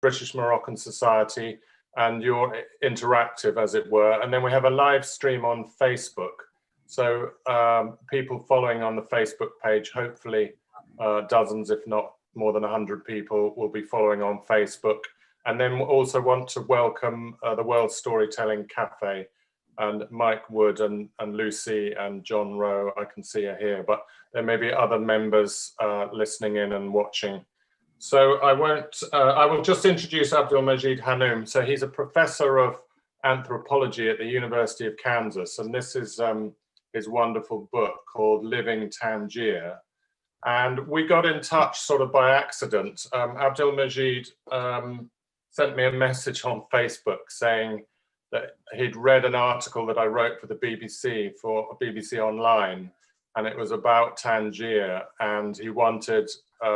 British Moroccan Society, and you're interactive, as it were. And then we have a live stream on Facebook. So people following on the Facebook page, hopefully dozens, if not more than 100 people will be following on Facebook. And then we also want to welcome the World Storytelling Cafe, and Mike Wood and Lucy and John Rowe, I can see are here, but there may be other members listening in and watching. So I will just introduce Abdelmajid Hannoum. So he's a professor of anthropology at the University of Kansas, and this is his wonderful book called Living Tangier. And we got in touch sort of by accident. Abdelmajid sent me a message on Facebook saying that he'd read an article that I wrote for the BBC, for BBC Online, and it was about Tangier, and he wanted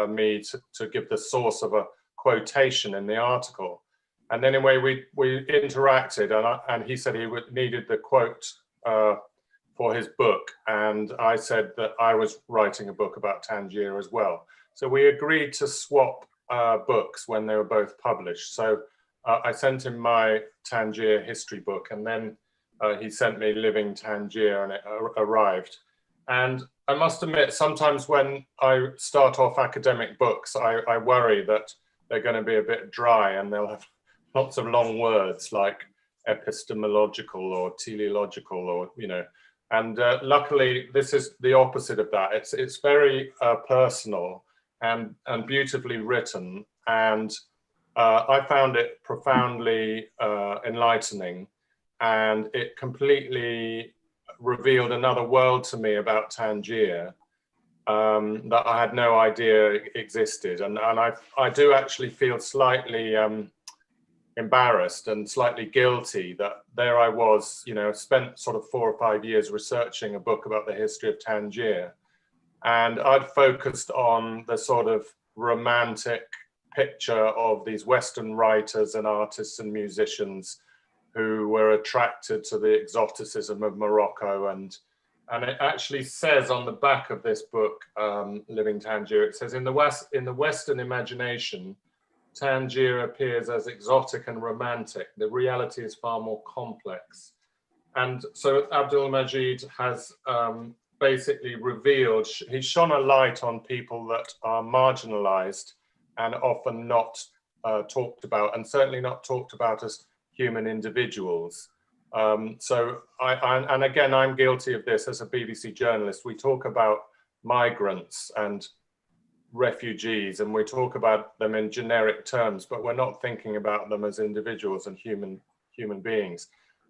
me to give the source of a quotation in the article. And anyway, we interacted, and he said he needed the quote for his book, and I said that I was writing a book about Tangier as well. So we agreed to swap books when they were both published. So I sent him my Tangier history book, and then he sent me Living Tangier, and it arrived. And I must admit, sometimes when I start off academic books, I worry that they're going to be a bit dry and they'll have lots of long words like epistemological or teleological, or, you know, and luckily this is the opposite of that. It's very personal and beautifully written, and I found it profoundly enlightening, and it completely revealed another world to me about Tangier that I had no idea existed. And I do actually feel slightly embarrassed and slightly guilty that there I was, you know, spent sort of 4 or 5 years researching a book about the history of Tangier. And I'd focused on the sort of romantic picture of these Western writers and artists and musicians who were attracted to the exoticism of Morocco. And it actually says on the back of this book, Living Tangier, it says, in the Western imagination, Tangier appears as exotic and romantic. The reality is far more complex. And so Abdelmajid has basically revealed, he's shone a light on people that are marginalized and often not talked about, and certainly not talked about as human individuals. And again, I'm guilty of this as a BBC journalist. We talk about migrants and refugees, and we talk about them in generic terms, but we're not thinking about them as individuals and human beings.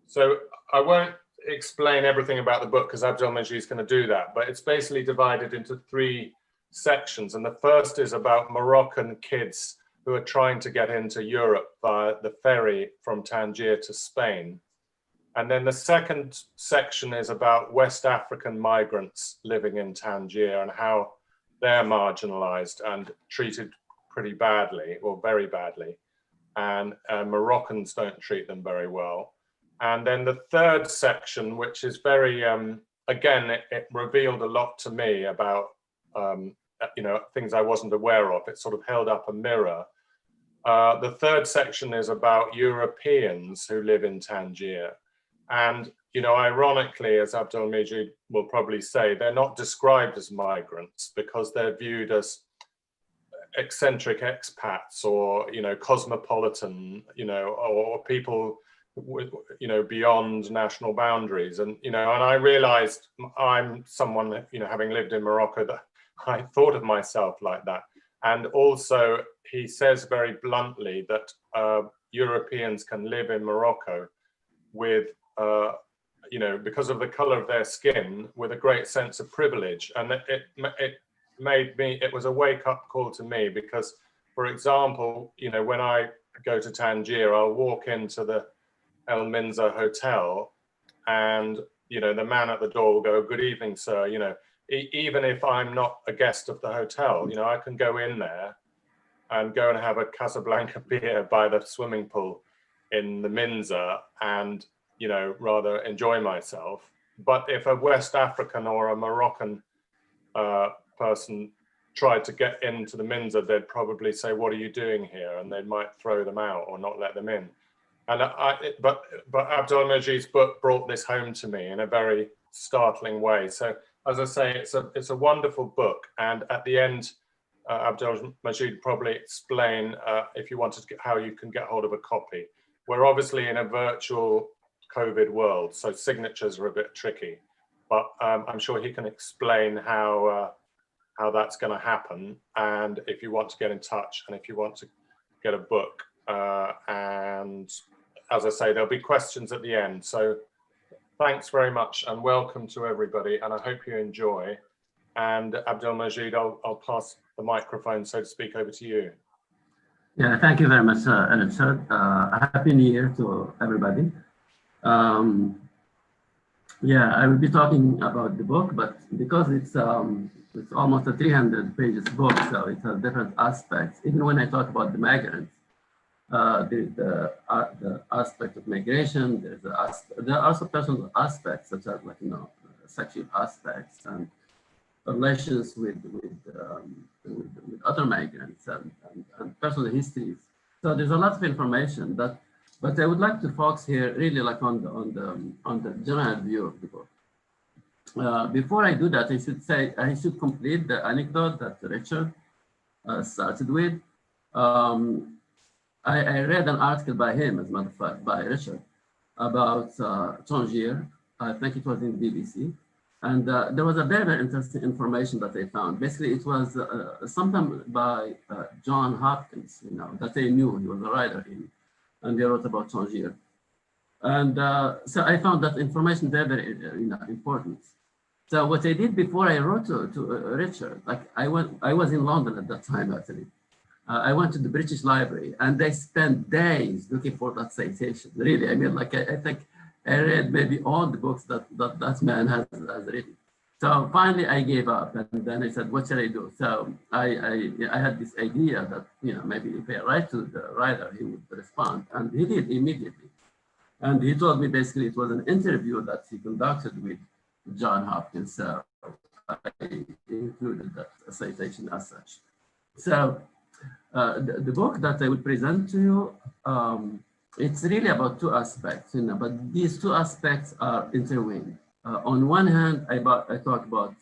So I won't explain everything about the book because Abdelmajid is going to do that, but it's basically divided into 3 sections. And the first is about Moroccan kids who are trying to get into Europe via the ferry from Tangier to Spain. And then the second section is about West African migrants living in Tangier and how they're marginalized and treated pretty badly, or very badly. And Moroccans don't treat them very well. And then the third section, which is very, again, it revealed a lot to me about, you know, things I wasn't aware of. It sort of held up a mirror. The third section is about Europeans who live in Tangier. And, you know, ironically, as Abdelmajid will probably say, they're not described as migrants because they're viewed as eccentric expats, or, you know, cosmopolitan, you know, or people with, you know, beyond national boundaries. And, you know, and I realized I'm someone, you know, having lived in Morocco, that I thought of myself like that. And also he says very bluntly that Europeans can live in Morocco with, you know, because of the color of their skin, with a great sense of privilege. And it made me, it was a wake-up call to me, because, for example, you know, when I go to Tangier, I'll walk into the El Minza hotel, and, you know, the man at the door will go, "Good evening, sir." You know, even if I'm not a guest of the hotel, you know, I can go in there and go and have a Casablanca beer by the swimming pool in the Minza and, you know, rather enjoy myself. But if a West African or a Moroccan person tried to get into the Minza, they'd probably say, "What are you doing here?" And they might throw them out or not let them in. And but Abdelmajid's book brought this home to me in a very startling way. So as I say, it's a wonderful book. And at the end, Abdelmajid probably explain if you wanted to get, how you can get hold of a copy. We're obviously in a virtual COVID world, so signatures are a bit tricky, but I'm sure he can explain how that's going to happen. And if you want to get in touch, and if you want to get a book, and as I say, there'll be questions at the end. So thanks very much and welcome to everybody. And I hope you enjoy. And Abdelmajid, I'll pass the microphone, so to speak, over to you. Yeah, thank you very much, Richard. Happy New Year to everybody. Yeah, I will be talking about the book, but because it's almost a 300 pages book, so it has different aspects. Even when I talk about the migrants, there's the aspect of migration. There are also personal aspects, such as sexual aspects and relations with other migrants and personal histories. So there's a lot of information that, but I would like to focus here really on the general view of the book. Before I do that, I should complete the anecdote that Richard started with. I read an article by him, as a matter of fact, by Richard, about Tangier. I think it was in BBC. And there was a very interesting information that I found. Basically, it was sometime by John Hopkins, that I knew. He was a writer, and he wrote about Tangier. And so I found that information very important. So what I did before I wrote to Richard, I was in London at that time, actually. I went to the British Library, and I spent days looking for that citation. Really, I mean, I think I read maybe all the books that man has written. So finally, I gave up, and then I said, "What shall I do?" So I had this idea that maybe if I write to the writer, he would respond, and he did immediately. And he told me basically it was an interview that he conducted with John Hopkins. So I included that citation as such. So the book that I will present to you, it's really about two aspects, but these two aspects are intertwined. On one hand, I talk about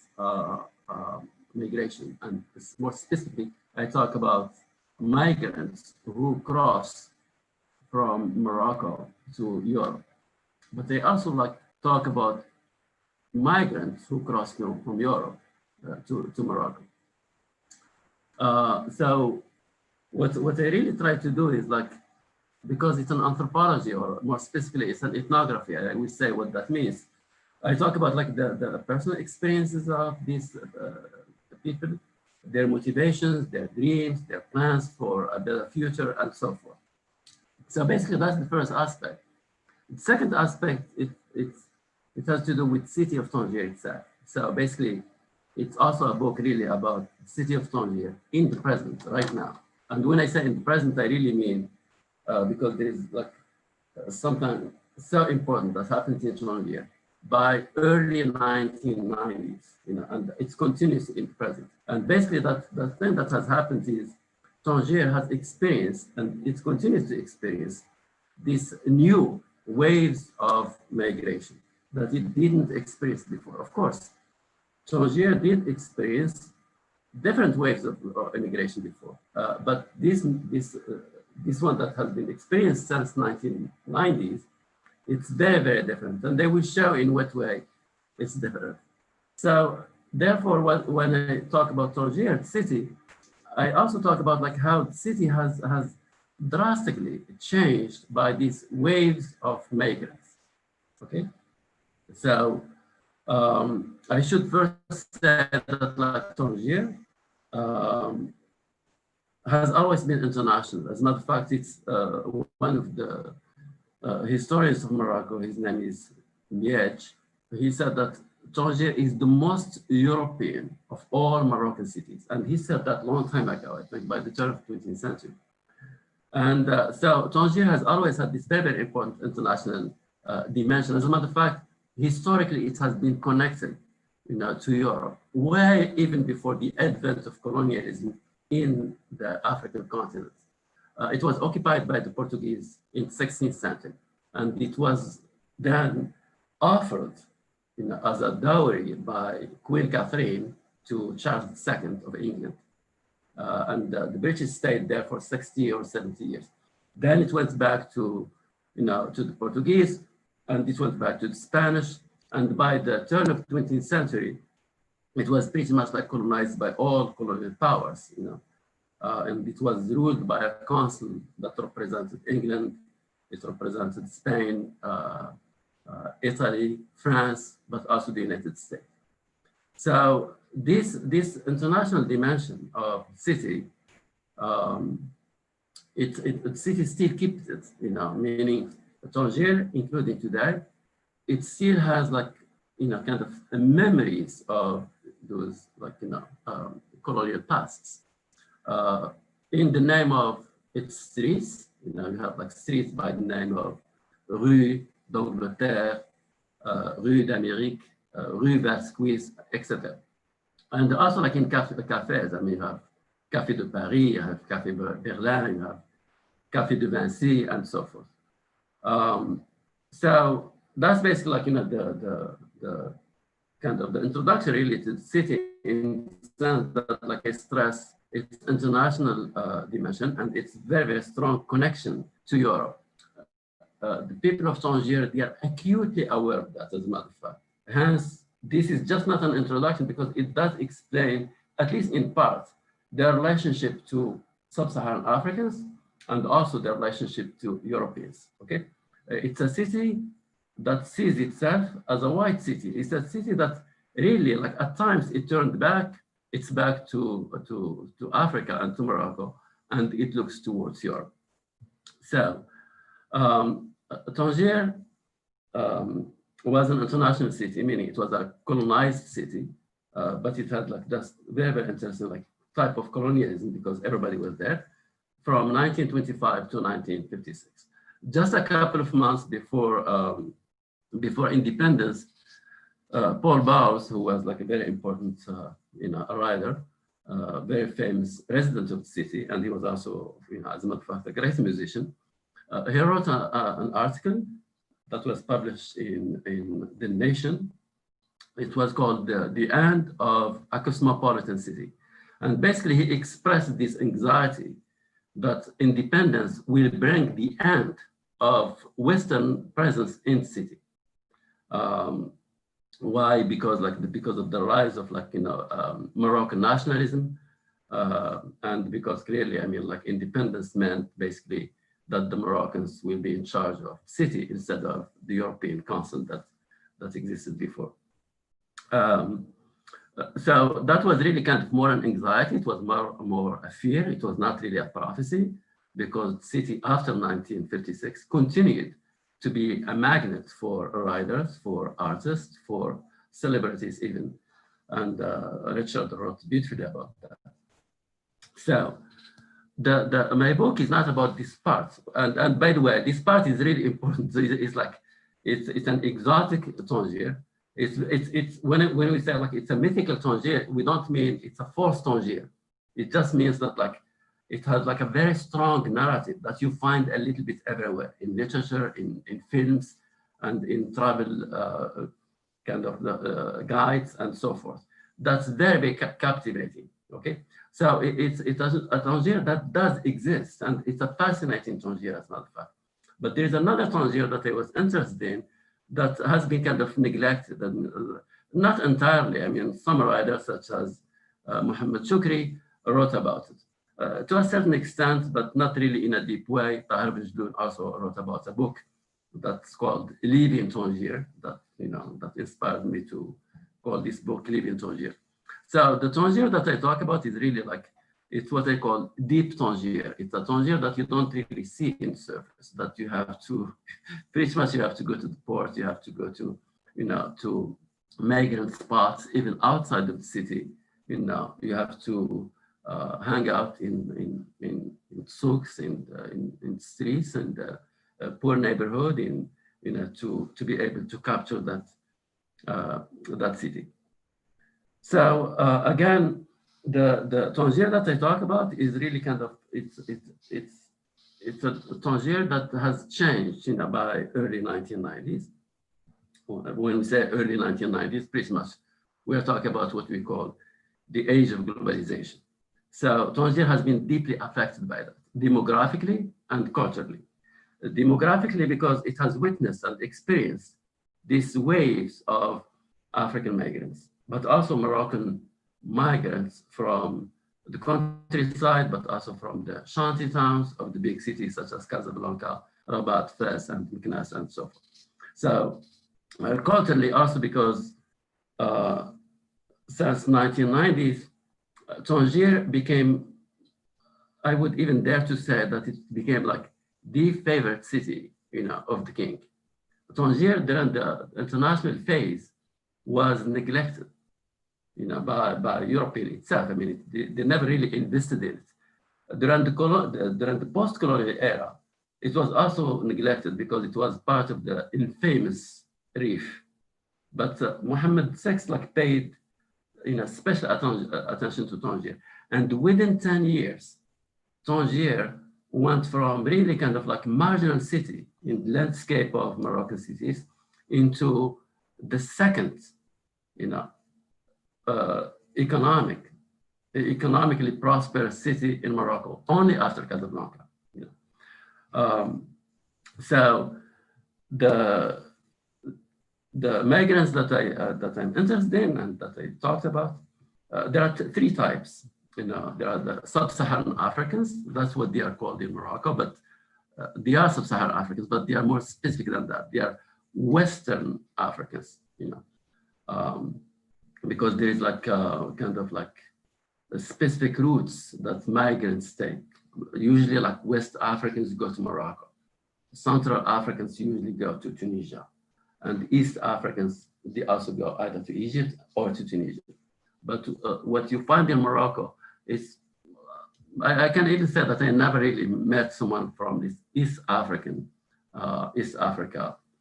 migration, and more specifically, I talk about migrants who cross from Morocco to Europe. But I also talk about migrants who cross from Europe to Morocco. So what I really try to do is because it's an anthropology, or more specifically, it's an ethnography. I will say what that means. I talk about the personal experiences of these people, their motivations, their dreams, their plans for a better future, and so forth. So basically, that's the first aspect. The second aspect, it has to do with the city of Tangier itself. So basically, it's also a book really about the city of Tangier in the present, right now. And when I say in the present, I really mean because there is something so important that happened in Tangier by early 1990s, and it's continuous in the present. And basically, the thing that has happened is Tangier has experienced, and it continues to experience, these new waves of migration that it didn't experience before. Of course, Tangier did experience different waves of immigration before, but this one that has been experienced since 1990s, it's very, very different, and they will show in what way it's different. So therefore, when I talk about Tangier, the city, I also talk about how the city has drastically changed by these waves of migrants. Okay, so I should first say that Tangier has always been international. As a matter of fact, it's one of the historians of Morocco. His name is Majid. He said that Tangier is the most European of all Moroccan cities. And he said that a long time ago, I think by the turn of the 20th century. And so Tangier has always had this very, very important international dimension. As a matter of fact, historically, it has been connected to Europe, way even before the advent of colonialism in the African continent. It was occupied by the Portuguese in 16th century, and it was then offered as a dowry by Queen Catherine to Charles II of England. And the British stayed there for 60 or 70 years. Then it went back to, to the Portuguese, and it went back to the Spanish. And by the turn of the 20th century, it was pretty much like colonized by all colonial powers, and it was ruled by a council that represented England, it represented Spain, Italy, France, but also the United States. So this international dimension of city, city still keeps it, meaning Tangier, including today, it still has like, kind of memories of those like, colonial pasts. In the name of its streets, you have like streets by the name of Rue d'Angleterre, Rue d'Amérique, Rue Vasquez, etc. And also like in cafes, I mean, you have Café de Paris, you have Café Berlin, you have Café de Vinci, and so forth. So that's basically like, the kind of the introduction really to the city, in the sense that, like I stress, its international dimension and its very, very strong connection to Europe. The people of Tangier, they are acutely aware of that, as a matter of fact. Hence, this is just not an introduction, because it does explain, at least in part, their relationship to sub-Saharan Africans and also their relationship to Europeans, okay? It's a city that sees itself as a white city. It's a city that really, like at times it turned back, it's back to Africa and to Morocco, and it looks towards Europe. So Tangier was an international city, meaning it was a colonized city, but it had like just very, very interesting like type of colonialism, because everybody was there from 1925 to 1956. Just a couple of months before independence, Paul Bowles, who was like a very important, a writer, very famous resident of the city, and he was also, as a matter of fact, a great musician. He wrote an article that was published in The Nation. It was called The End of a Cosmopolitan City. And basically, he expressed this anxiety that independence will bring the end of Western presence in the city. Why? Because of the rise of Moroccan nationalism, and because clearly, I mean, like independence meant basically that the Moroccans will be in charge of the city instead of the European Council that existed before. So that was really kind of more an anxiety. It was more a fear. It was not really a prophecy, because the city after 1956 continued to be a magnet for writers, for artists, for celebrities even. And Richard wrote beautifully about that. So my book is not about this part. And by the way, this part is really important. So it's an exotic Tangier. It's when we say like it's a mythical Tangier, we don't mean it's a false Tangier. It just means that like it has like a very strong narrative that you find a little bit everywhere, in literature, in films, and in travel kind of guides and so forth. That's very, very captivating, okay? So it's a Tangier that does exist, and it's a fascinating Tangier, as a matter of fact. But there's another Tangier that I was interested in that has been kind of neglected, and not entirely. I mean, some writers such as Muhammad Shukri wrote about it. To a certain extent, but not really in a deep way. Tahir Bajdoun also wrote about a book that's called Libyan Tangier, that that inspired me to call this book Libyan Tangier. So the Tangier that I talk about is really like, it's what I call deep Tangier. It's a Tangier that you don't really see in the surface, that you have to, pretty much you have to go to the port, you have to go to, to migrant spots, even outside of the city, you have to hang out in souks, in streets, and poor neighborhood, to be able to capture that that city. So again, the Tangier that I talk about is really kind of it's a Tangier that has changed, you know, by early 1990s. When we say early 1990s, pretty much we're talking about what we call the age of globalization. So Tangier has been deeply affected by that, demographically and culturally. Demographically, because it has witnessed and experienced these waves of African migrants, but also Moroccan migrants from the countryside, but also from the shanty towns of the big cities such as Casablanca, Rabat, Fez, and Meknès, and so forth. So culturally, also because since 1990s, Tangier became, I would even dare to say that it became like the favorite city, you know, of the king. Tangier during the international phase was neglected, you know, by European itself. I mean, they never really invested in it. During the post-colonial era, it was also neglected because it was part of the infamous Reef. But Mohammed VI like paid, you know, special attention to Tangier, and within 10 years, Tangier went from really kind of like marginal city in the landscape of Moroccan cities into the second, you know, economically prosperous city in Morocco, only after Casablanca. You know? So the migrants that I'm interested in and that I talked about, there are three types. You know, there are the sub-Saharan Africans. That's what they are called in Morocco, but they are sub-Saharan Africans, but they are more specific than that. They are Western Africans, you know, because there is like kind of like specific routes that migrants take. Usually like West Africans go to Morocco. Central Africans usually go to Tunisia. And East Africans, they also go either to Egypt or to Tunisia. But what you find in Morocco is, I can even say that I never really met someone from this East Africa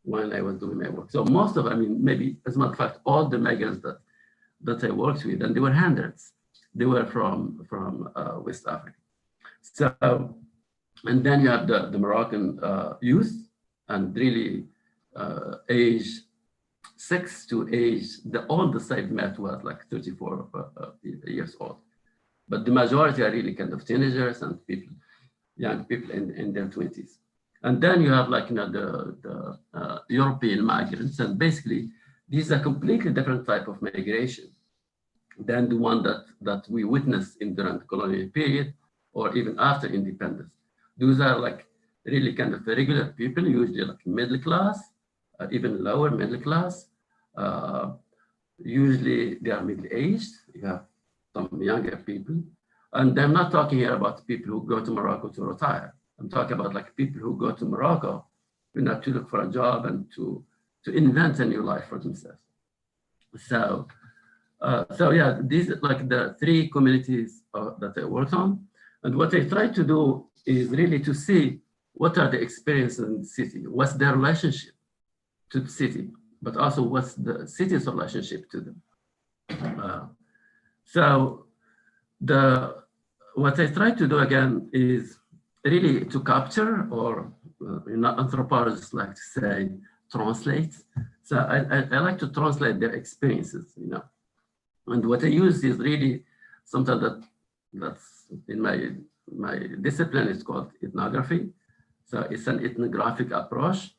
when I was doing my work. So most of, I mean, maybe as a matter of fact, all the migrants that I worked with, and they were hundreds, they were from West Africa. So, and then you have the Moroccan youth, and really age 6 to age, the oldest I've met was like 34 years old. But the majority are really kind of teenagers and people, young people in their 20s. And then you have like, you know, the European migrants, and basically these are completely different type of migration than the one that we witnessed during the colonial period or even after independence. Those are like really kind of regular people, usually like middle class, even lower middle class. Usually they are middle-aged. You have some younger people. And I'm not talking here about people who go to Morocco to retire. I'm talking about like people who go to Morocco, you know, to look for a job and to invent a new life for themselves. So yeah, these are like the three communities that I worked on. And what I try to do is really to see what are the experiences in the city, what's their relationship to the city, but also what's the city's relationship to them. So what I try to do again is really to capture, or you know, anthropologists like to say, translate. So I like to translate their experiences, you know. And what I use is really something that's in my discipline is called ethnography. So it's an ethnographic approach.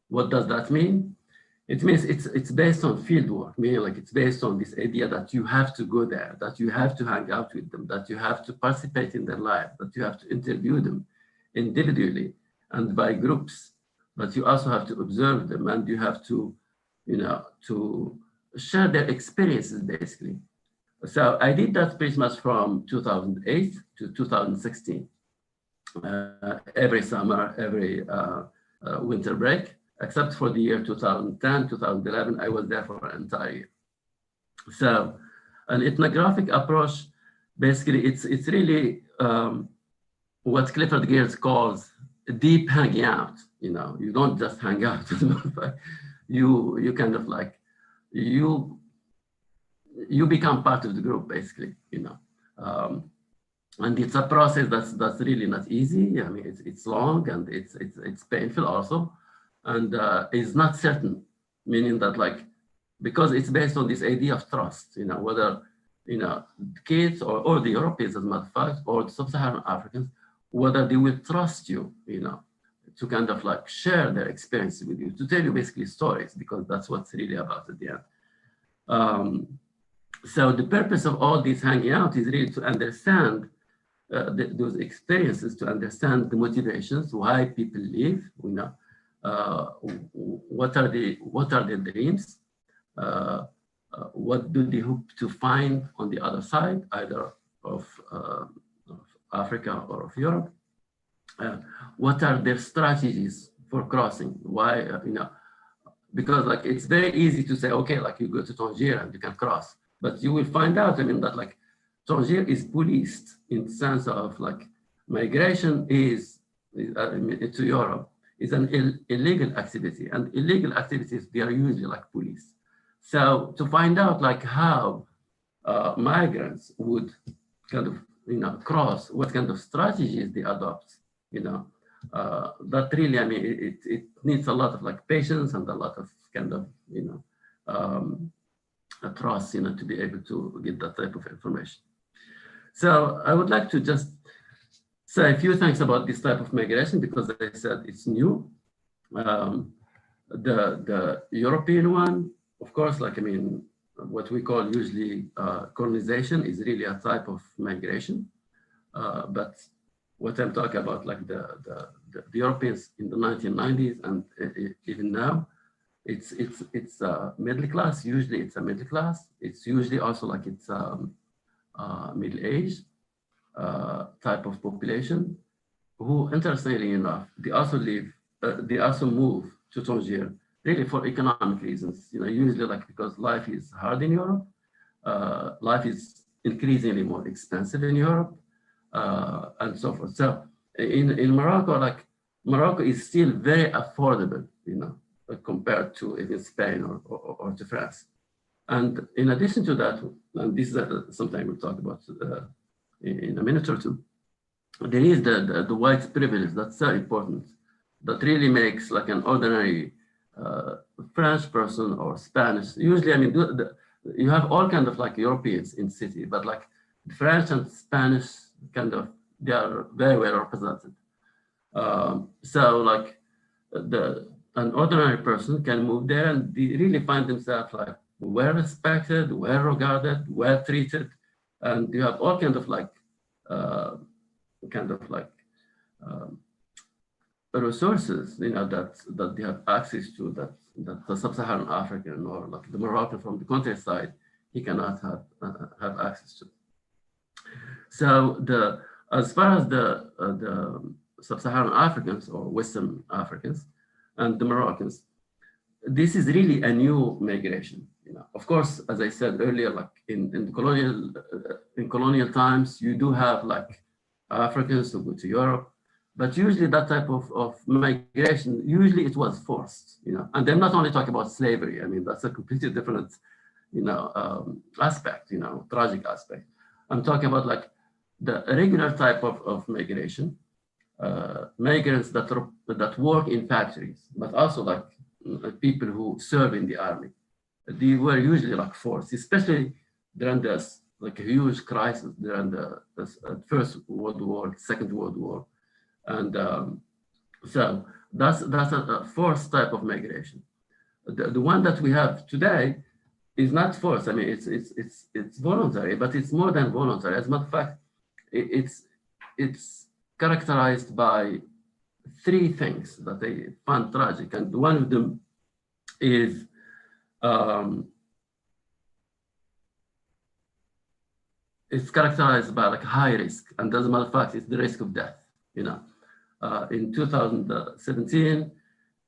What does that mean? It means it's based on field work, meaning like it's based on this idea that you have to go there, that you have to hang out with them, that you have to participate in their life, that you have to interview them individually and by groups, but you also have to observe them, and you have to, you know, to share their experiences basically. So I did that pretty much from 2008 to 2016. Every summer, every winter break, except for the year 2010, 2011, I was there for an entire year. So an ethnographic approach, basically it's really what Clifford Geertz calls deep hanging out. You know, you don't just hang out, you kind of like, you you become part of the group, basically, and it's a process that's really not easy. I mean, it's long and it's painful also, and it's not certain, meaning that like, because it's based on this idea of trust, whether kids or the Europeans, as a matter of fact, or the sub-Saharan Africans, whether they will trust you, to kind of like share their experiences with you, to tell you basically stories, because that's what's really about at the end. So the purpose of all this hanging out is really to understand those experiences, to understand the motivations, why people live, what are their dreams, what do they hope to find on the other side, either of Africa or of Europe, what are their strategies for crossing, why, because like it's very easy to say, okay, like you go to Tangier and you can cross, but you will find out, that like Tangier is policed in the sense of like migration to Europe is an illegal activity, and illegal activities, they are usually like police. So to find out like how migrants would kind of, cross, what kind of strategies they adopt, that really, it needs a lot of like patience and a lot of kind of, trust, to be able to get that type of information. So I would like to just say a few things about this type of migration, because as I said, it's new. The European one, of course, like, what we call usually colonization is really a type of migration. But what I'm talking about, like the Europeans in the 1990s and even now, it's middle class. Usually it's a middle class. It's usually also like it's middle-aged type of population who, interestingly enough, they also move to Tangier really for economic reasons. Usually like because life is hard in Europe, life is increasingly more expensive in Europe, and so forth. So in Morocco, like Morocco is still very affordable, compared to even Spain or to France. And in addition to that, and this is something we'll talk about in a minute or two, there is the white privilege that's so important, that really makes like an ordinary French person or Spanish. Usually, you have all kind of like Europeans in city, but like the French and Spanish kind of, they are very well represented. So like an ordinary person can move there and they really find themselves like well respected, well regarded, well treated, and you have all kind of like resources, that they have access to, that the sub-Saharan African or like the Moroccan from the countryside, he cannot have access to. So as far as the sub-Saharan Africans or Western Africans and the Moroccans, this is really a new migration. Of course, as I said earlier, like in colonial times, you do have like Africans who go to Europe, but usually that type of migration, usually it was forced, and I'm not only talking about slavery. That's a completely different, aspect, tragic aspect. I'm talking about like the regular type of migration, migrants that work in factories, but also like people who serve in the army. They were usually like forced, especially during this like a huge crisis during the First World War, Second World War. And so that's a forced type of migration. The one that we have today is not forced. It's voluntary, but it's more than voluntary. As a matter of fact, it's characterized by three things that I find tragic, and one of them is it's characterized by like high risk, and as a matter of fact, it's the risk of death. In 2017,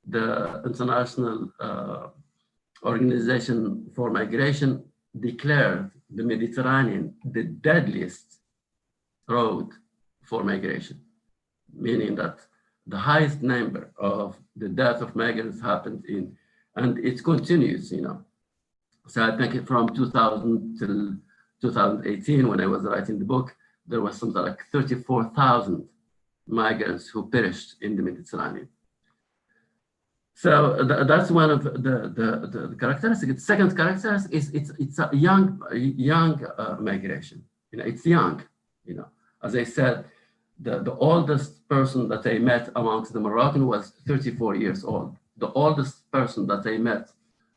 the International Organization for Migration declared the Mediterranean the deadliest road for migration, meaning that the highest number of the death of migrants happened in, and it continues, So I think from 2000 till 2018, when I was writing the book, there was something like 34,000 migrants who perished in the Mediterranean. So that's one of the characteristics. The second characteristic is it's a young migration. You know, it's young. You know, as I said, the oldest person that I met amongst the Moroccan was 34 years old. The oldest person that I met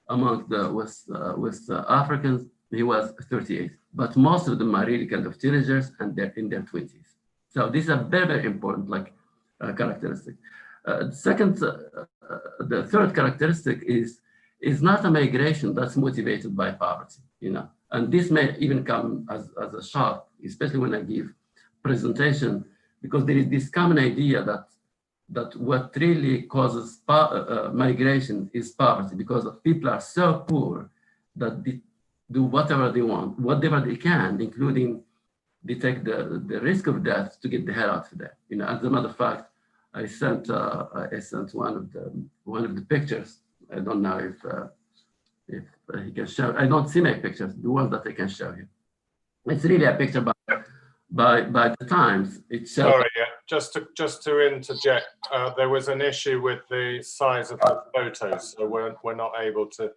among the West Africans, he was 38. But most of them are really kind of teenagers and they're in their 20s. So this is a very, very important characteristic. The third characteristic is not a migration that's motivated by poverty, you know, and this may even come as a shock, especially when I give presentation, because there is this common idea that what really causes migration is poverty, because people are so poor that they do whatever they want, whatever they can, including they take the risk of death to get the hell out of there. You know, as a matter of fact, I sent one of the pictures. I don't know if he can show. I don't see my pictures. The ones that I can show you. It's really a picture by the Times. It shows. Sorry, yeah. Just to interject, there was an issue with the size of the photos, so we're not able to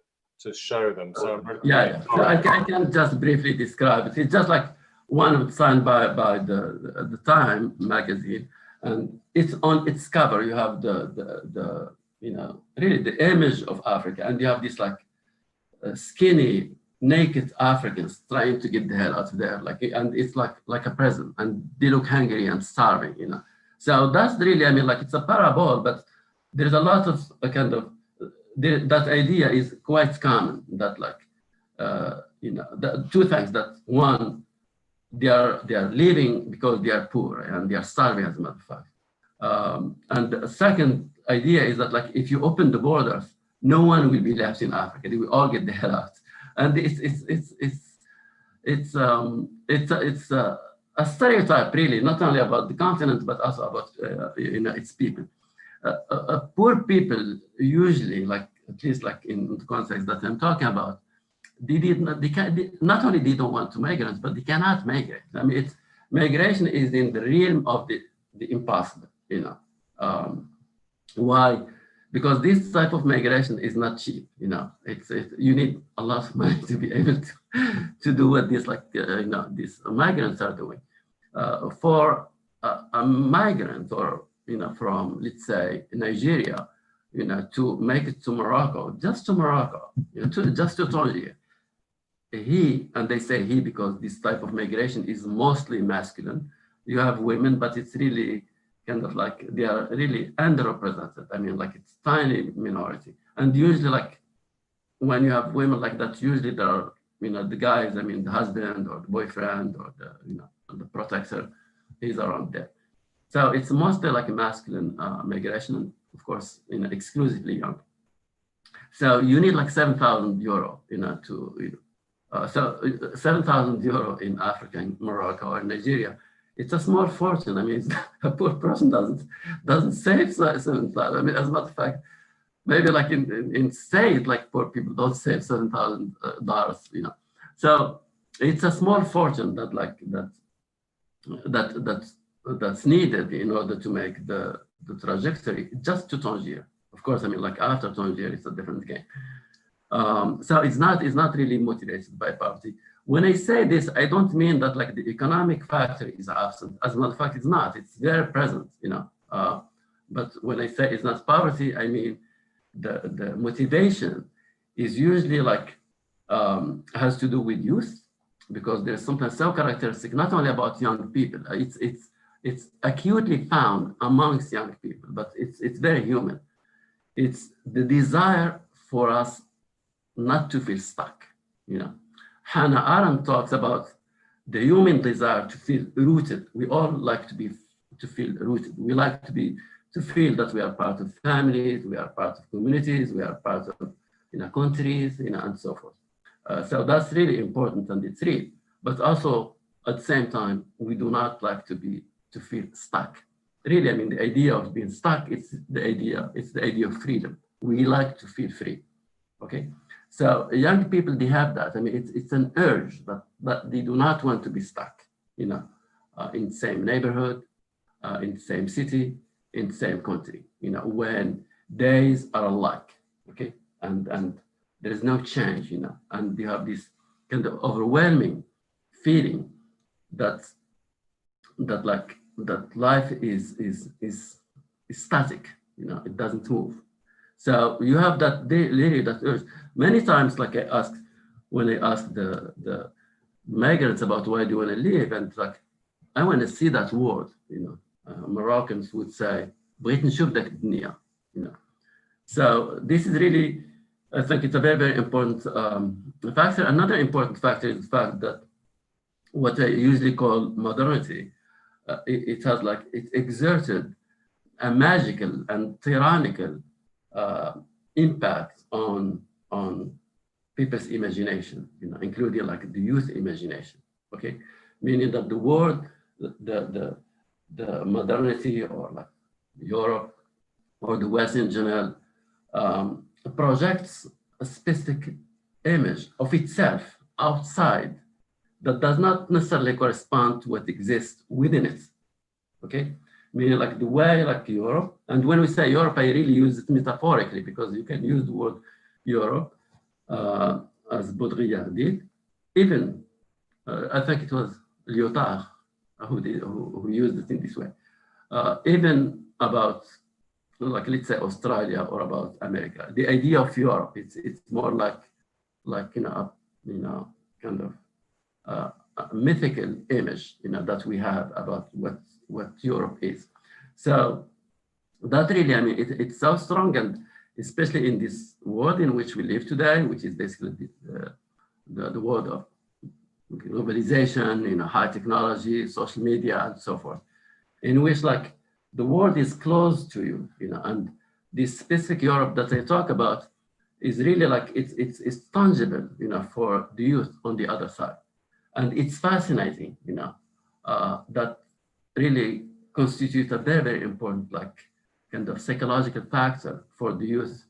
show them. So I'm yeah. So I can just briefly describe it. It's just like one signed by the Time magazine. And it's on its cover. You have the you know, really the image of Africa, and you have this like skinny, naked Africans trying to get the hell out of there, and it's like a prison, and they look hungry and starving, you know. So that's really, I mean, like it's a parable, but there's a lot of that idea is quite common. That you know, the two things. That one, they are living because they are poor and they are starving, as a matter of fact. And the second idea is that, like, if you open the borders, no one will be left in Africa. They will all get the hell out. And it's a stereotype, really, not only about the continent but also about you know, its people. Poor people usually, like at least like in the context that I'm talking about, not only they don't want to migrate, but they cannot migrate. I mean, migration is in the realm of the impossible, you know. Why? Because this type of migration is not cheap, you know. You need a lot of money to be able to do what these you know, these migrants are doing. For a migrant, or you know, from, let's say, Nigeria, you know, to make it to Morocco, just to Morocco, you know, just to Tangier. And they say he because this type of migration is mostly masculine. You have women, but it's really kind of like they are really underrepresented. I mean, like it's tiny minority. And usually, like when you have women like that, usually there are, you know, the guys, I mean, the husband or the boyfriend or the, you know, the protector is around there. So it's mostly like a masculine migration, and of course, you know, exclusively young. So you need like 7,000 euro, you know, to, you know, so 7,000 euro in Africa, in Morocco or Nigeria, it's a small fortune. I mean, a poor person doesn't save 7,000. I mean, as a matter of fact, maybe like in state, like poor people don't save $7,000, you know. So it's a small fortune that's needed in order to make the trajectory just to Tangier. Of course, I mean, like after Tangier, it's a different game. So it's not really motivated by poverty. When I say this, I don't mean that like the economic factor is absent. As a matter of fact, it's not. It's very present, you know. But when I say it's not poverty, I mean the motivation is usually like has to do with youth, because there's something so characteristic not only about young people. It's acutely found amongst young people, but it's very human. It's the desire for us not to feel stuck, you know. Hannah Arendt talks about the human desire to feel rooted. We all like to feel rooted. We like to feel that we are part of families, we are part of communities, we are part of, you know, countries, you know, and so forth. So that's really important, and it's real. But also at the same time, we do not like to feel stuck. Really, I mean, the idea of being stuck, it's the idea of freedom. We like to feel free. Okay. So young people, they have that. I mean, it's an urge that they do not want to be stuck, you know, in the same neighborhood, in the same city, in the same country, you know, when days are alike, okay? And there is no change, you know, and you have this kind of overwhelming feeling that life is static, you know, it doesn't move. So you have that really that urge. Many times, like when I ask the migrants about why do you want to live, and like, I want to see that world, you know. Moroccans would say, "بغيت نشوف داك الدنيا," you know. So this is really, I think it's a very, very important factor. Another important factor is the fact that what I usually call modernity, it has like, it exerted a magical and tyrannical impact on people's imagination, you know, including like the youth imagination, okay? Meaning that the world, the modernity, or like Europe or the West in general, projects a specific image of itself outside that does not necessarily correspond to what exists within it, okay? Meaning like the way like Europe, and when we say Europe, I really use it metaphorically, because you can use the word Europe as Baudrillard did. Even, I think it was Lyotard who used it in this way. Even about, like, let's say Australia or about America, the idea of Europe, it's more like you know, kind of a mythical image, you know, that we have about what Europe is. So that really, I mean, it's so strong, and especially in this world in which we live today, which is basically the world of globalization, you know, high technology, social media, and so forth, in which like the world is close to you, you know, and this specific Europe that I talk about is really like, it's tangible, you know, for the youth on the other side. And it's fascinating, you know, that really constitutes a very, very important, like, kind of psychological factor for the youth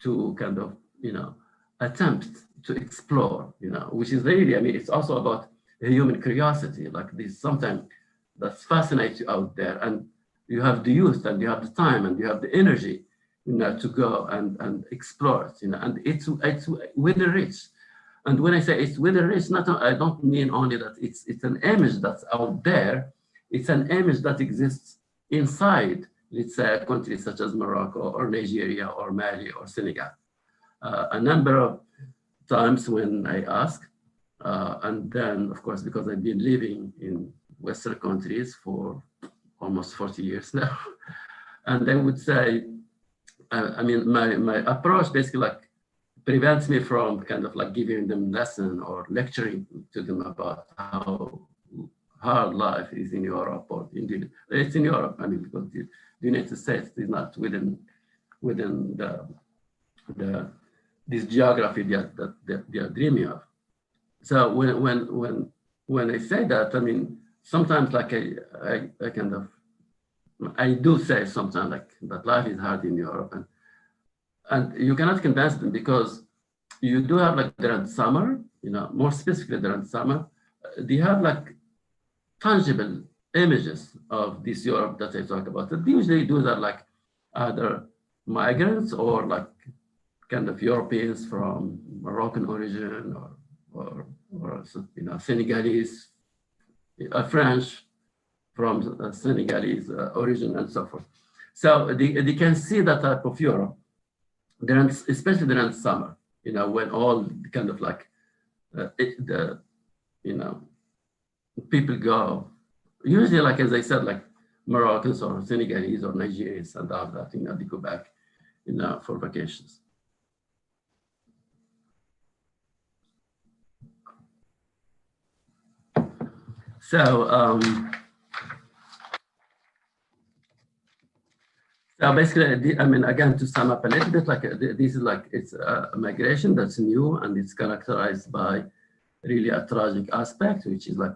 to kind of, you know, attempt to explore, you know, which is really, I mean, it's also about human curiosity, like this something that fascinates you out there, and you have the youth, and you have the time, and you have the energy, you know, to go and explore it, you know, and it's within reach. And when I say it's within reach, I don't mean only that it's an image that's out there, it's an image that exists inside, let's say, a country such as Morocco or Nigeria or Mali or Senegal. A number of times when I ask, and then of course, because I've been living in Western countries for almost 40 years now, and I would say, I mean, my approach basically like prevents me from kind of like giving them lesson or lecturing to them about how hard life is in Europe, or indeed it's in Europe. I mean, because the United States is not within this geography that they are dreaming of. So when I say that, I mean, sometimes like I kind of, I do say sometimes like that life is hard in Europe, and you cannot convince them, because you do have like during summer, you know, more specifically during summer, they have like tangible images of this Europe that I talk about. And usually those are like either migrants or like kind of Europeans from Moroccan origin, or you know, Senegalese, French from Senegalese origin, and so forth. So they can see that type of Europe, especially during summer, you know, when all kind of like you know, people go, usually like, as I said, like Moroccans or Senegalese or Nigerians and all that, you know, they go back, you know, for vacations. So, so basically, I mean, again, to sum up a little bit, like this is like, it's a migration that's new, and it's characterized by really a tragic aspect, which is like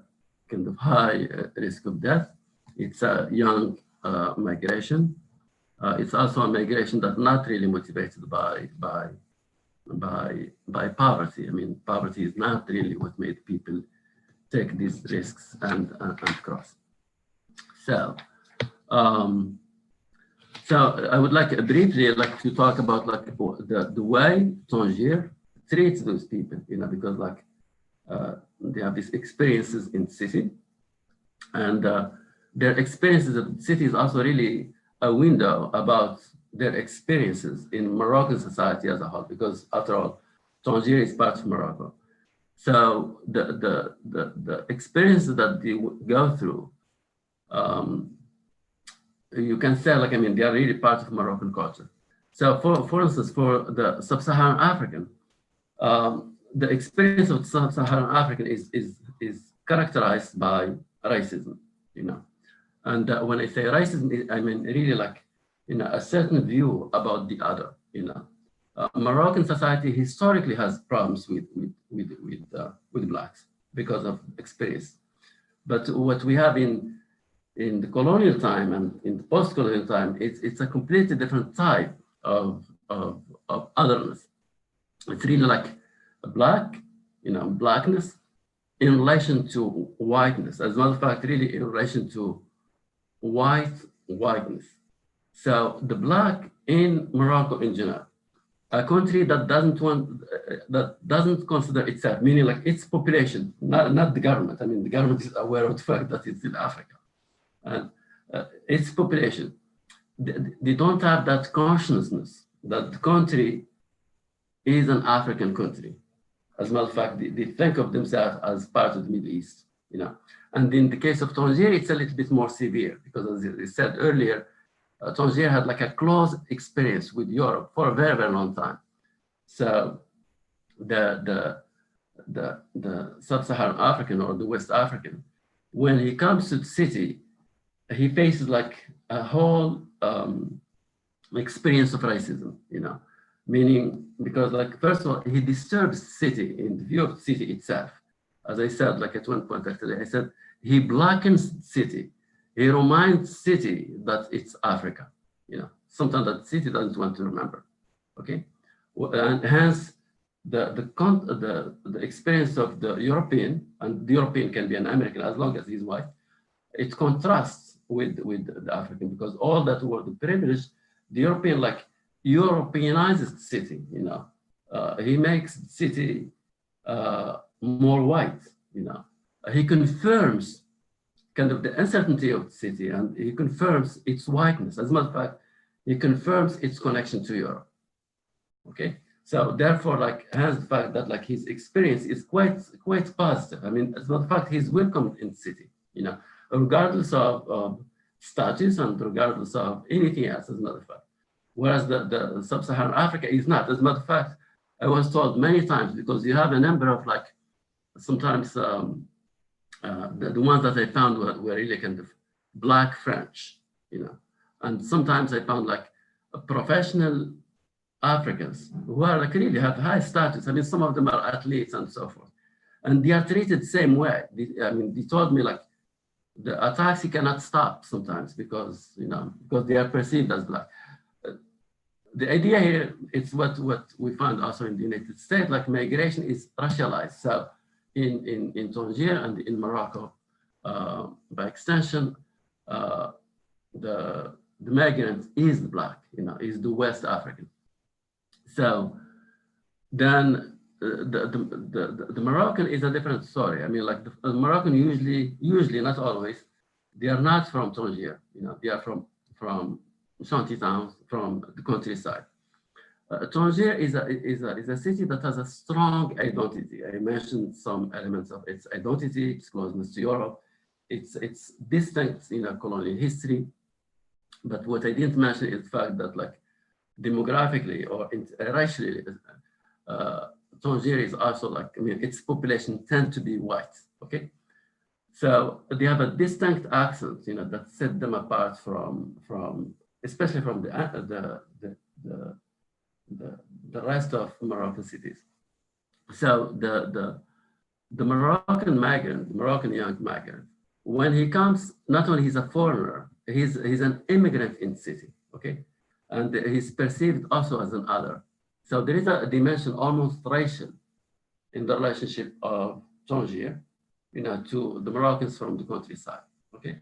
kind of high risk of death. It's a young migration. It's also a migration that's not really motivated by by poverty. I mean, poverty is not really what made people take these risks and cross. So, so I would like briefly to talk about the way Tangier treats those people, because they have these experiences in city, and their experiences of the city is also really a window about their experiences in Moroccan society as a whole, because after all, Tangier is part of Morocco. So the experiences that they go through, you can say, they are really part of Moroccan culture. So for instance, for the sub-Saharan African, the experience of sub-Saharan African is characterized by racism, And when I say racism, I mean really a certain view about the other, Moroccan society historically has problems with blacks because of experience. But what we have in the colonial time and in the post-colonial time, it's a completely different type of otherness. It's really like a blackness in relation to whiteness. As a matter of fact, really in relation to whiteness. So the black in Morocco in general, a country that doesn't consider itself, meaning its population, not the government. I mean, the government is aware of the fact that it's in Africa, and its population, they don't have that consciousness that the country is an African country. As a matter of fact, they think of themselves as part of the Middle East, And in the case of Tangier, it's a little bit more severe because, as I said earlier, Tangier had a close experience with Europe for a very, very long time. So the sub-Saharan African or the West African, when he comes to the city, he faces a whole experience of racism, meaning because first of all, he disturbs the city in the view of the city itself. As I said, at one point actually, I said, he blackens the city. He reminds the city that it's Africa, something that the city doesn't want to remember, okay? And hence, the experience of the European, and the European can be an American as long as he's white, it contrasts with the African, because all that were the privilege, the European Europeanizes the city, he makes the city more white, he confirms kind of the uncertainty of the city, and he confirms its whiteness. As a matter of fact, he confirms its connection to Europe. Okay, so therefore, hence the fact that his experience is quite positive. I mean, as a matter of fact, he's welcomed in the city, regardless of status and regardless of anything else. As a matter of fact, whereas the sub-Saharan Africa is not. As a matter of fact, I was told many times, because you have a number of sometimes the ones that I found were really kind of black French, and sometimes I found professional Africans who are really have high status. I mean, some of them are athletes and so forth, and they are treated the same way. They told me a taxi cannot stop sometimes because because they are perceived as black. The idea here is what we found also in the United States, migration is racialized. So in Tangier and in Morocco, by extension, the migrant is the black, is the West African. So then the Moroccan is a different story. I mean, the Moroccan usually, not always, they are not from Tangier, they are from shanty towns, from the countryside. Tangier is a city that has a strong identity. I mentioned some elements of its identity, its closeness to Europe, its distinct colonial history. But what I didn't mention is the fact that demographically or racially, Tangier is also its population tend to be white. Okay, so they have a distinct accent, that set them apart from especially from the rest of Moroccan cities. So the Moroccan migrant, the Moroccan young migrant, when he comes, not only he's a foreigner, he's an immigrant in the city, okay? And he's perceived also as an other. So there is a dimension almost racial in the relationship of Tangier, to the Moroccans from the countryside. Okay,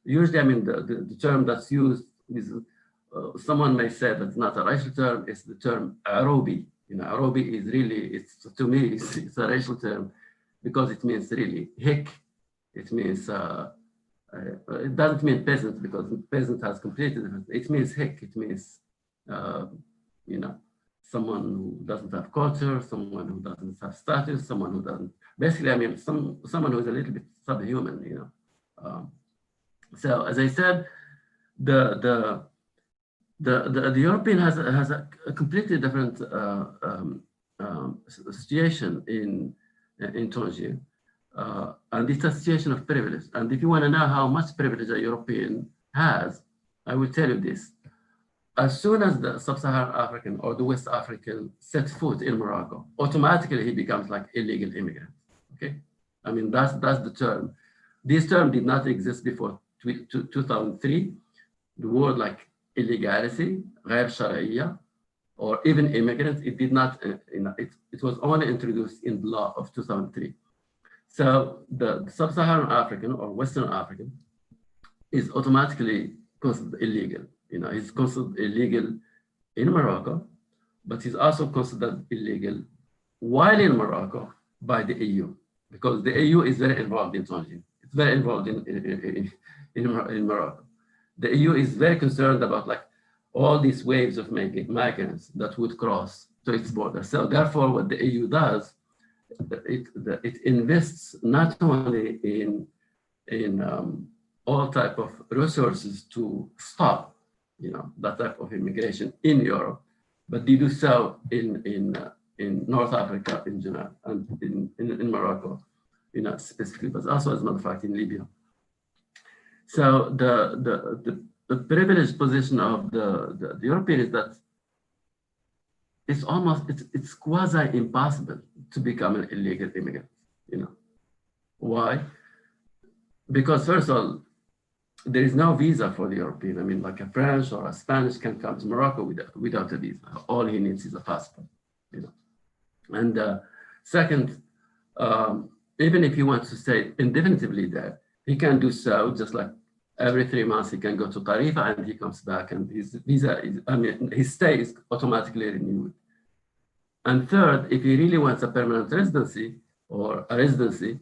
usually, I mean, the term that's used is someone may say that's not a racial term. It's the term Arobi. Arobi is really, to me, it's a racial term because it means really hick. It means it doesn't mean peasant because peasant has completely different. It means hick. It means someone who doesn't have culture, someone who doesn't have status, someone who doesn't. Basically, I mean, someone who is a little bit subhuman. So as I said, the European has a completely different situation in Tangier, and it's a situation of privilege. And if you want to know how much privilege a European has, I will tell you this. As soon as the sub-Saharan African or the West African sets foot in Morocco, automatically he becomes like illegal immigrant. Okay, I mean that's the term. This term did not exist before 2003. The word like illegality, غير شرعية, or even immigrants, it did not. It was only introduced in the law of 2003. So the sub-Saharan African or Western African is automatically considered illegal. He's considered illegal in Morocco, but he's also considered illegal while in Morocco by the EU, because the EU is very involved in Tangier. It's very involved in Morocco. The EU is very concerned about like all these waves of migrants that would cross to its border. So therefore, what the EU does, it invests not only in all type of resources to stop that type of immigration in Europe, but they do so in North Africa in general and in Morocco, specifically, but also as a matter of fact in Libya. So the privileged position of the European is that it's quasi impossible to become an illegal immigrant. Why? Because first of all, there is no visa for the European. I mean, like a French or a Spanish can come to Morocco without a visa. All he needs is a passport. And second, even if he wants to stay indefinitely there, he can do so. Just like every 3 months, he can go to Tarifa and he comes back, and his visa his stay is automatically renewed. And third, if he really wants a permanent residency or a residency,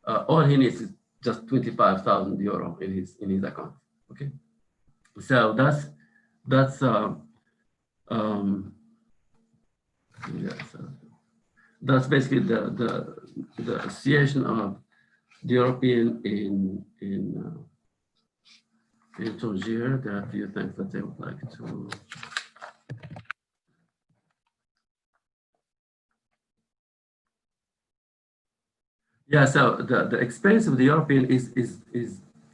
all he needs is just 25,000 euro in his account. Okay, so that's basically the situation of the European in Tangier. There are a few things that I would like to. Yeah, so the experience of the European is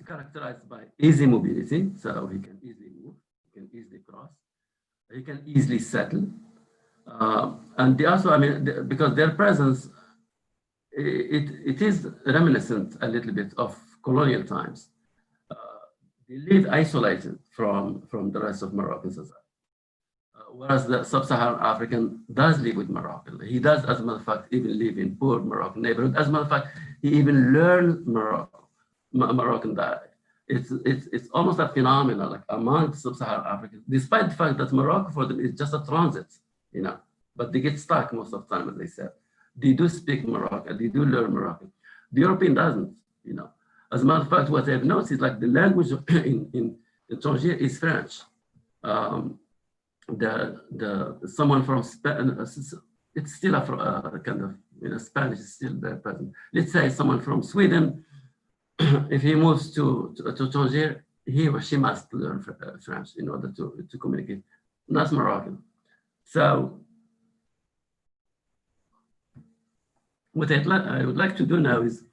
characterized by easy mobility. So he can easily move, he can easily cross, he can easily settle. And they also, I mean, because their presence, it is reminiscent a little bit of colonial times. They live isolated from the rest of Moroccan society. Whereas the sub-Saharan African does live with Moroccan. He does, as a matter of fact, even live in poor Moroccan neighborhood. As a matter of fact, he even learned Moroccan dialect. It's almost a phenomenon, like among sub-Saharan Africans, despite the fact that Morocco for them is just a transit, but they get stuck most of the time, as they said. They do speak Moroccan, they do learn Moroccan. The European doesn't, As a matter of fact, what I've noticed is like the language in Tangier is French. Someone from Spain, it's still a kind of, Spanish is still very present. Let's say someone from Sweden, if he moves to Tangier, he or she must learn French in order to communicate, not Moroccan. So what I would like to do now is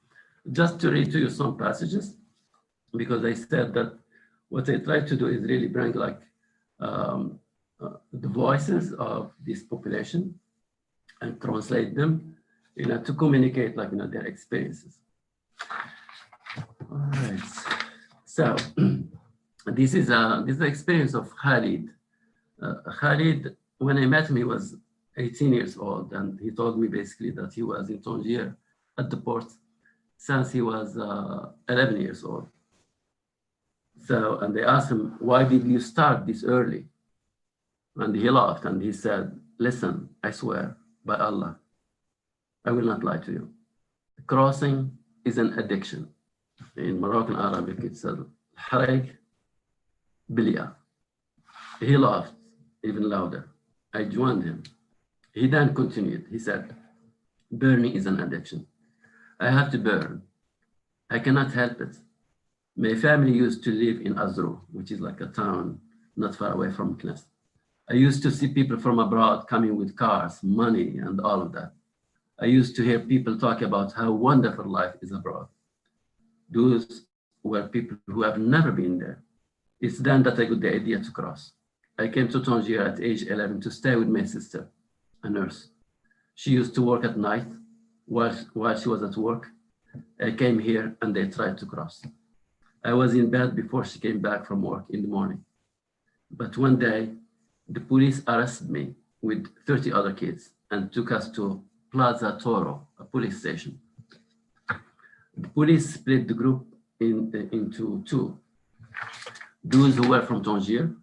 just to read to you some passages, because I said that what I try to do is really bring like the voices of this population and translate them, to communicate like their experiences. All right. So this is the experience of Khalid. Khalid, when I met him, he was 18 years old, and he told me basically that he was in Tangier at the port since he was 11 years old. So, and they asked him, why did you start this early? And he laughed and he said, listen, I swear by Allah, I will not lie to you. Crossing is an addiction. In Moroccan Arabic, it's a hareg bilia. He laughed even louder. I joined him. He then continued. He said, burning is an addiction. I have to burn. I cannot help it. My family used to live in Azru, which is like a town not far away from Knes. I used to see people from abroad coming with cars, money, and all of that. I used to hear people talk about how wonderful life is abroad. Those were people who have never been there. It's then that I got the idea to cross. I came to Tangier at age 11 to stay with my sister, a nurse. She used to work at night while she was at work. I came here and they tried to cross. I was in bed before she came back from work in the morning. But one day, the police arrested me with 30 other kids and took us to Plaza Toro, a police station. The police split the group into two. Those who were from Tangier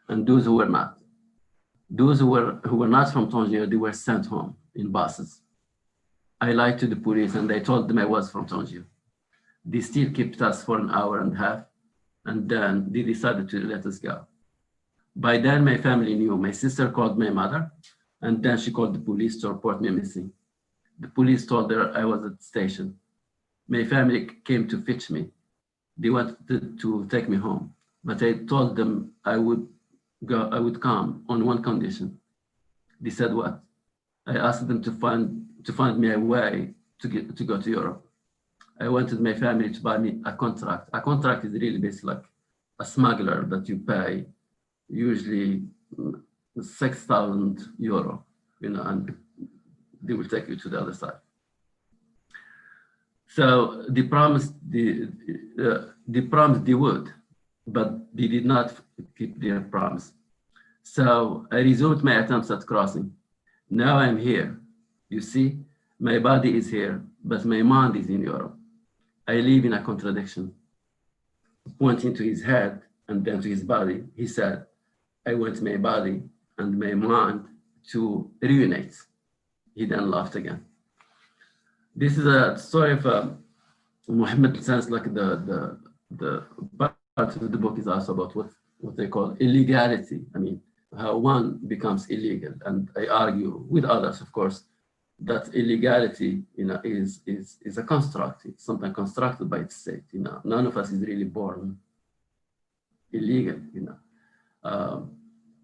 and those who were not. Those who were not from Tangier, they were sent home in buses. I lied to the police and I told them I was from Tangier. They still kept us for an hour and a half, and then they decided to let us go. By then, my family knew. My sister called my mother, and then she called the police to report me missing. The police told her I was at the station. My family came to fetch me. They wanted to take me home, but I told them I would come on one condition. They said what? I asked them to find me a way to go to Europe. I wanted my family to buy me a contract. A contract is really basically like a smuggler that you pay, usually 6,000 euro, and they will take you to the other side. So they promised they would, but they did not keep their promise. So I resumed my attempts at crossing. Now I'm here. You see, my body is here, but my mind is in Europe. I live in a contradiction. Pointing to his head and then to his body, he said, I want my body and my mind to reunite. He then laughed again. This is a story of Muhammad. Sounds like the part of the book is also about what they call illegality. I mean, how one becomes illegal. And I argue with others, of course, that illegality, is a construct. It's something constructed by the state. None of us is really born illegal.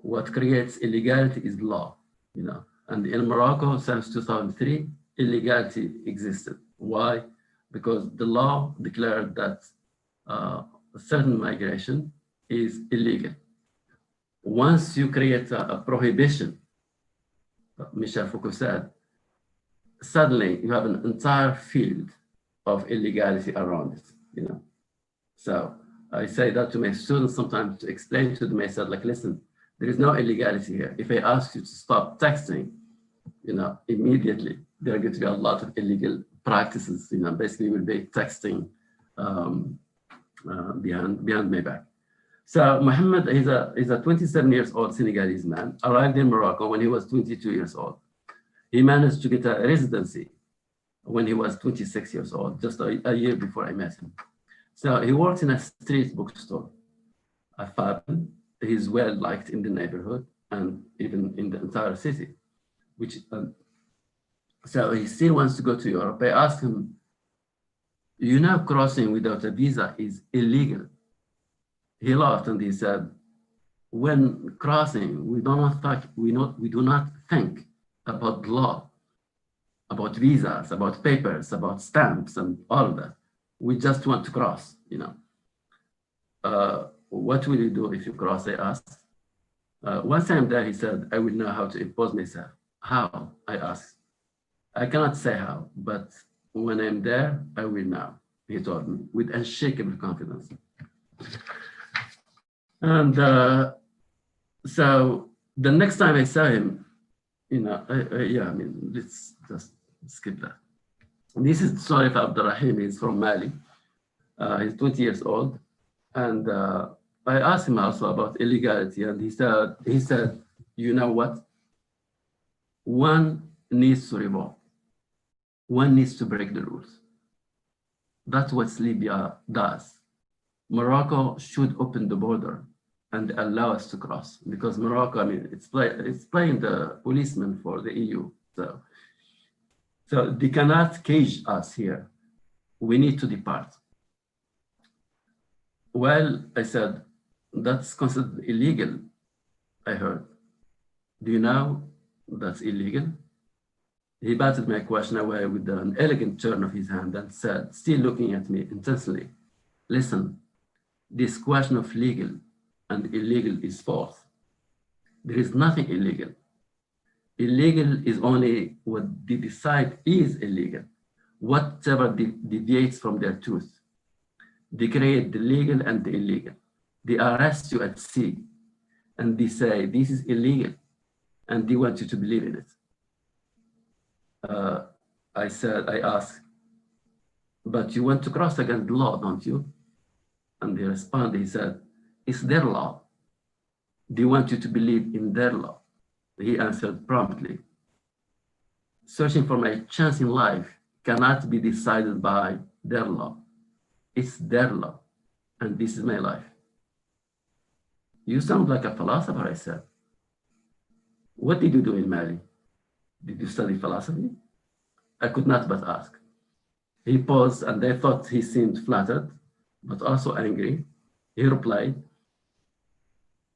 What creates illegality is law. And in Morocco, since 2003, illegality existed. Why? Because the law declared that a certain migration is illegal. Once you create a prohibition, Michel Foucault said, suddenly you have an entire field of illegality around it. So I say that to my students sometimes to explain to them. I said, listen, there is no illegality here. If I ask you to stop texting, immediately there are going to be a lot of illegal practices. Basically you will be texting behind my back. So Mohammed is a 27 years old Senegalese man, arrived in Morocco when he was 22 years old. He managed to get a residency when he was 26 years old, just a year before I met him. So he works in a street bookstore, a fab. He's well liked in the neighborhood and even in the entire city. So he still wants to go to Europe. I asked him, crossing without a visa is illegal. He laughed and he said, when crossing, we do not think about law, about visas, about papers, about stamps, and all of that. We just want to cross. What will you do if you cross? I asked. Once I'm there, he said, I will know how to impose myself. How? I asked. I cannot say how, but when I'm there, I will know, he told me with unshakable confidence. And so the next time I saw him, Yeah, I mean, let's just skip that. This is the story of Abdurrahim. He's from Mali. He's 20 years old. And I asked him also about illegality. And he said, you know what? One needs to revolt. One needs to break the rules. That's what Libya does. Morocco should open the border and allow us to cross, because Morocco, I mean, it's playing the policeman for the EU. So they cannot cage us here. We need to depart. Well, I said, that's considered illegal, I heard. Do you know that's illegal? He batted my question away with an elegant turn of his hand and said, still looking at me intensely, listen, this question of legal and illegal is false. There is nothing illegal. Illegal is only what they decide is illegal, whatever deviates from their truth. They create the legal and the illegal. They arrest you at sea and they say, this is illegal, and they want you to believe in it. I asked, but you want to cross against the law, don't you? And he responded, he said, it's their law. They want you to believe in their law. He answered promptly, searching for my chance in life cannot be decided by their law. It's their law, and this is my life. You sound like a philosopher, I said. What did you do in Mali? Did you study philosophy? I could not but ask. He paused, and I thought he seemed flattered, but also angry. He replied,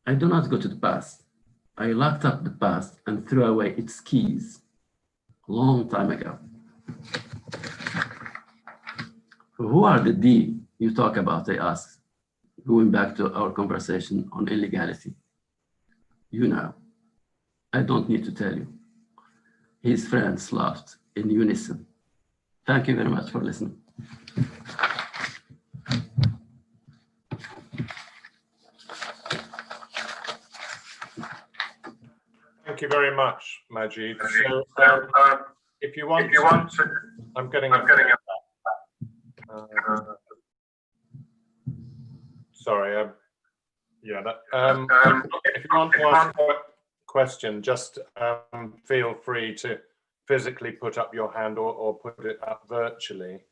I do not go to the past. I locked up the past and threw away its keys a long time ago. Who are the D you talk about, I asked, going back to our conversation on illegality. You know, I don't need to tell you. His friends laughed in unison. Thank you very much for listening. Thank you very much, Majid. So, if you want to, I'm getting a sorry. Yeah. If you want to ask a question, just feel free to physically put up your hand or put it up virtually.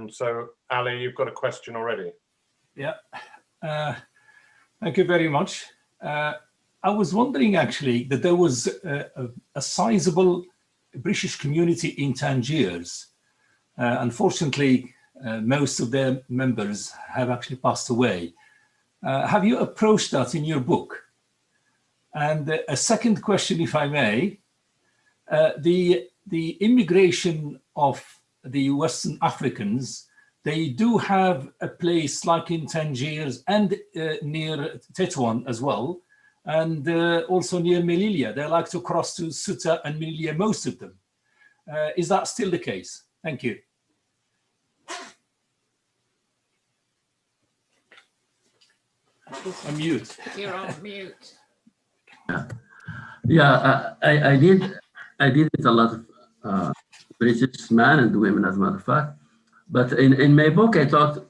So, Ali, you've got a question already. Yeah. Thank you very much. I was wondering actually that there was a sizable British community in Tangier. Unfortunately, most of their members have actually passed away. Have you approached that in your book? And a second question, if I may, the immigration of the Western Africans, they do have a place like in Tangier and near Tetuan as well, and also near Melilla. They like to cross to Ceuta and Melilla, most of them. Is that still the case? Thank you. I'm mute. You're on mute. Yeah, I did it a lot of British men and women, as a matter of fact. But in my book, I talked,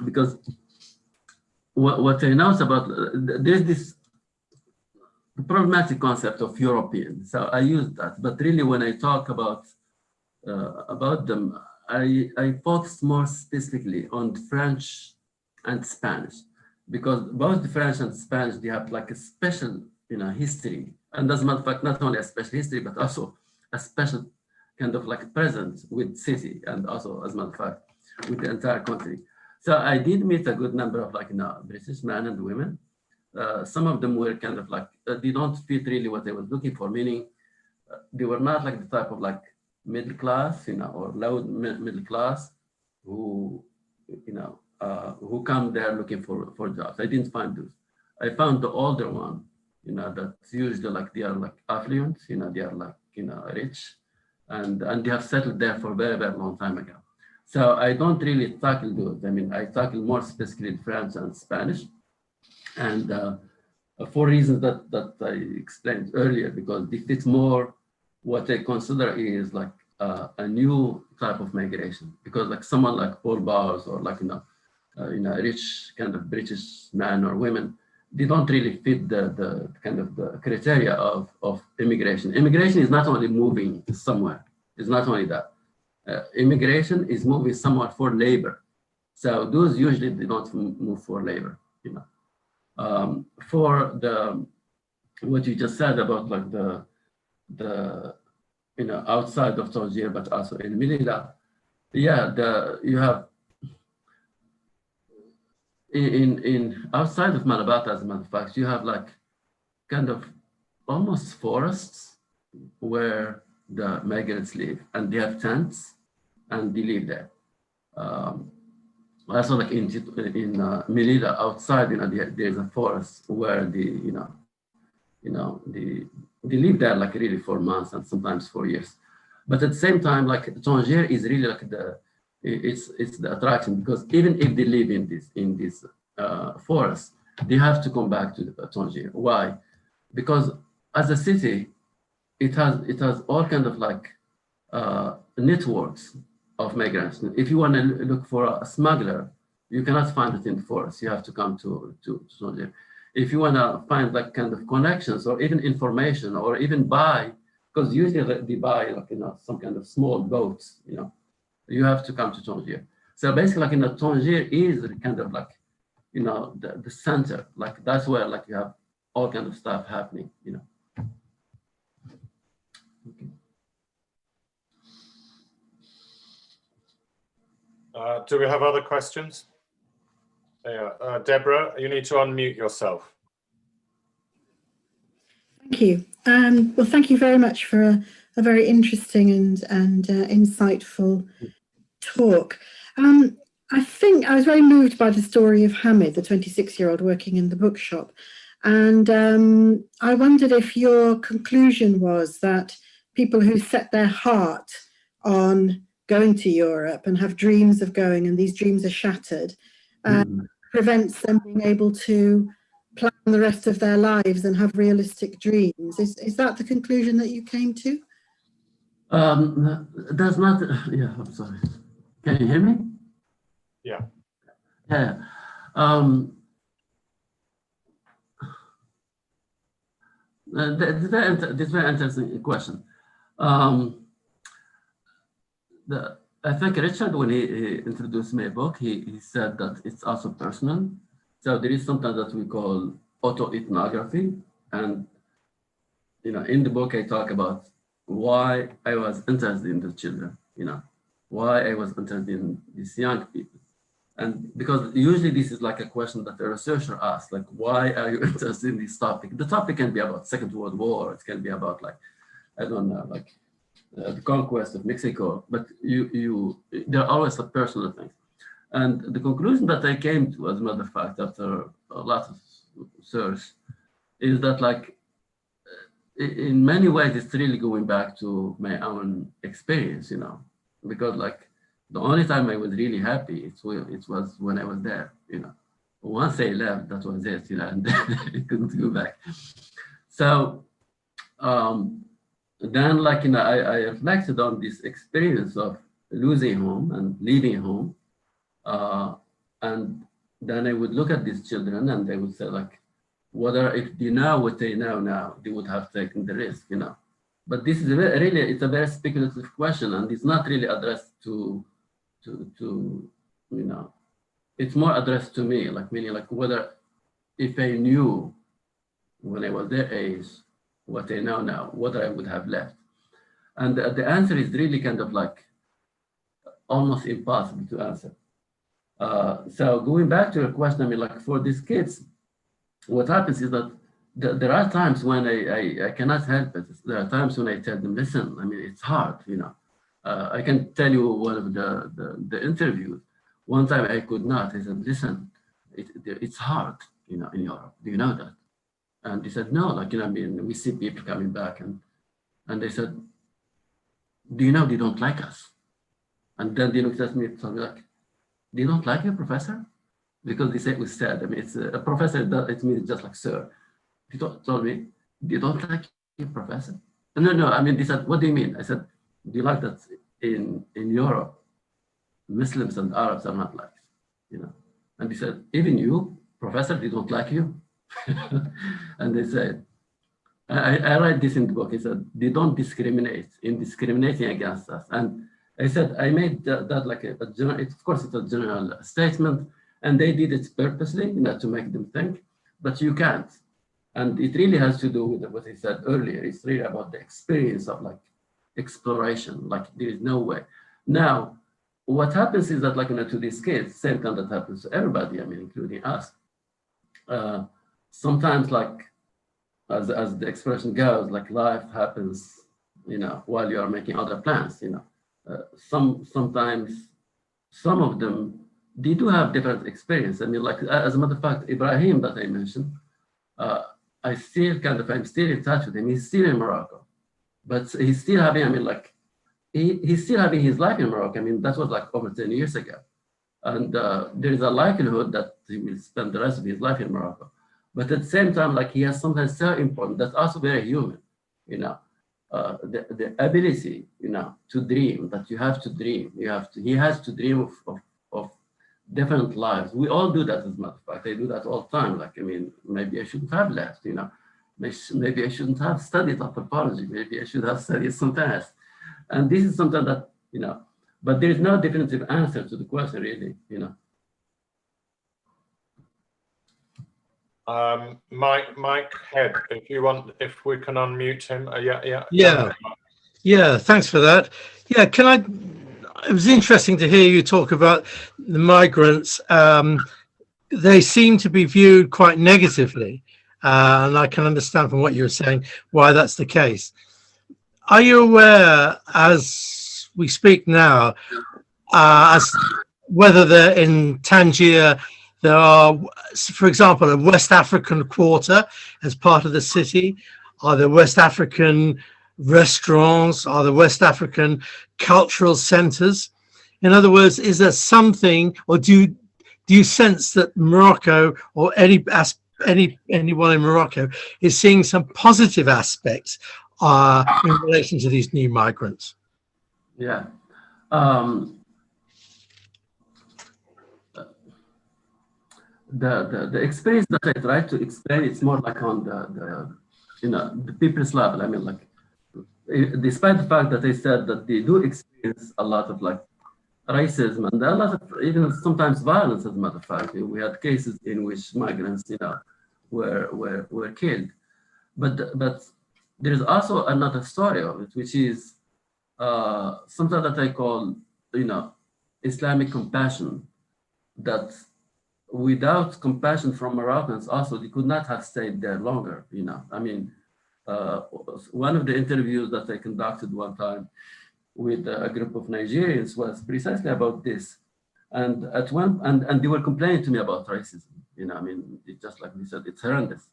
because what I noticed about, there's this problematic concept of European. So I use that. But really, when I talk about them, I focus more specifically on French and Spanish, because both the French and Spanish, they have like a special, history. And as a matter of fact, not only a special history, but also a special kind of like presence with city, and also, as a matter of fact, with the entire country. So I did meet a good number of British men and women. Some of them were kind of like, they don't fit really what I was looking for, meaning they were not like the type of like middle class, or low middle class who, who come there looking for jobs. I didn't find those. I found the older one, that's usually like, they are like affluent, they are like, rich, and they have settled there for a very, very long time ago. So I don't really tackle those. I mean, I tackle more specifically French and Spanish. And for reasons that I explained earlier, because it's more what I consider is like a new type of migration, because like someone like Paul Bowers or like a rich kind of British man or women, they don't really fit the kind of the criteria of immigration. Immigration is not only moving somewhere. It's not only that. Immigration is moving somewhere for labor. So those usually they don't move for labor, you know. For the what you just said about like the you know outside of Tangier, but also in Melilla, yeah, you have in outside of Malabat, as a matter of fact, you have like kind of almost forests where the migrants live, and they have tents and they live there. Also, like in Melilla, outside, you know, there's a forest where they live there like really for months and sometimes for years. But at the same time, like Tangier is really like it's the attraction, because even if they live in this forest, they have to come back to Tangier. Why? Because as a city, it has all kind of like networks of migrants. If you want to look for a smuggler, you cannot find it in the forest. You have to come to Tangier. If you want to find like kind of connections or even information or even buy, because usually they buy like some kind of small boats, you have to come to Tangier. So basically, like Tangier is kind of like the center. Like that's where like you have all kind of stuff happening. Okay. Do we have other questions? Yeah, Deborah, you need to unmute yourself. Thank you. Well, thank you very much for a very interesting and insightful talk. I think I was very moved by the story of Hamid, the 26-year-old working in the bookshop. And I wondered if your conclusion was that people who set their heart on going to Europe and have dreams of going, and these dreams are shattered, prevents them being able to plan the rest of their lives and have realistic dreams. Is that the conclusion that you came to? That's not, yeah, I'm sorry. Can you hear me? Yeah. Yeah. This is a very interesting question. I think Richard, when he introduced my book, he said that it's also personal. So there is something that we call auto-ethnography. And, in the book, I talk about why I was interested in the children, why I was interested in these young people. And because usually this is like a question that a researcher asks, like, why are you interested in this topic? The topic can be about Second World War. It can be about like, I don't know, like the conquest of Mexico, but there are always a personal things. And the conclusion that I came to, as a matter of fact, after a lot of research, is that like, in many ways, it's really going back to my own experience, because like the only time I was really happy, it was when I was there, Once I left, that was it, and I couldn't go back. So then, like, I reflected on this experience of losing home and leaving home. And then I would look at these children and they would say, like, whether if they know what they know now, they would have taken the risk, But this is it's a very speculative question, and it's not really addressed to it's more addressed to me, like meaning like whether if I knew when I was their age what I know now, whether I would have left. And the answer is really kind of like almost impossible to answer. So going back to your question, I mean, like for these kids, what happens is that there are times when I cannot help it. There are times when I tell them, listen, I mean, it's hard, I can tell you one of the interviews. One time I could not. I said, listen, it's hard, in Europe. Do you know that? And they said, no, like, I mean, we see people coming back. And they said, do you know they don't like us? And then they looked at me and told me, like, they don't like you, professor? Because they said we said, I mean, it's a professor, it means just like sir. He told me, "You don't like your professor?" No. I mean, they said, "What do you mean?" I said, "Do you like that in Europe, Muslims and Arabs are not like, you know?" And they said, "Even you, professor, they don't like you." And they said, I write this in the book. He said, "They don't discriminate in discriminating against us." And I said, I made that like a general, of course, it's a general statement, and they did it purposely, you know, to make them think, but you can't. And it really has to do with what I said earlier. It's really about the experience of like exploration, like there is no way. Now, what happens is that, like, you know, to these kids, same thing that happens to everybody, I mean, including us. Sometimes, like, as the expression goes, like, life happens, you know, while you are making other plans, you know. Sometimes some of them, they do have different experience. I mean, like, as a matter of fact, Ibrahim that I mentioned, I'm still in touch with him. He's still in Morocco, but he's still having, I mean, like, he's still having his life in Morocco. I mean, that was like over 10 years ago. And there is a likelihood that he will spend the rest of his life in Morocco. But at the same time, like, he has something so important that's also very human, you know, the ability, you know, to dream, that you have to dream. He has to dream of different lives. We all do that, as a matter of fact. I do that all the time. Like, I mean, maybe I shouldn't have left, you know. Maybe I shouldn't have studied anthropology. Maybe I should have studied something else. And this is something that, you know, but there is no definitive answer to the question, really, you know. Mike Head, if we can unmute him. Yeah, thanks for that. Yeah, it was interesting to hear you talk about the migrants. They seem to be viewed quite negatively, and I can understand from what you were saying why that's the case. Are you aware, as we speak now, as whether they're in Tangier, there are, for example, a West African quarter as part of the city? Are there West African restaurants? Are there West African cultural centers? In other words, is there something, or do you sense that Morocco, or anyone in Morocco, is seeing some positive aspects in relation to these new migrants? Yeah. The experience that I try to explain, it's more like on the people's level. I mean, like, despite the fact that I said that they do experience a lot of like racism and a lot of even sometimes violence, as a matter of fact. We had cases in which migrants, you know, were killed. But there is also another story of it, which is something that I call, you know, Islamic compassion, that without compassion from Moroccans also, they could not have stayed there longer, you know. I mean, one of the interviews that I conducted one time with a group of Nigerians was precisely about this. And and they were complaining to me about racism, you know. I mean, it's just like we said, it's horrendous.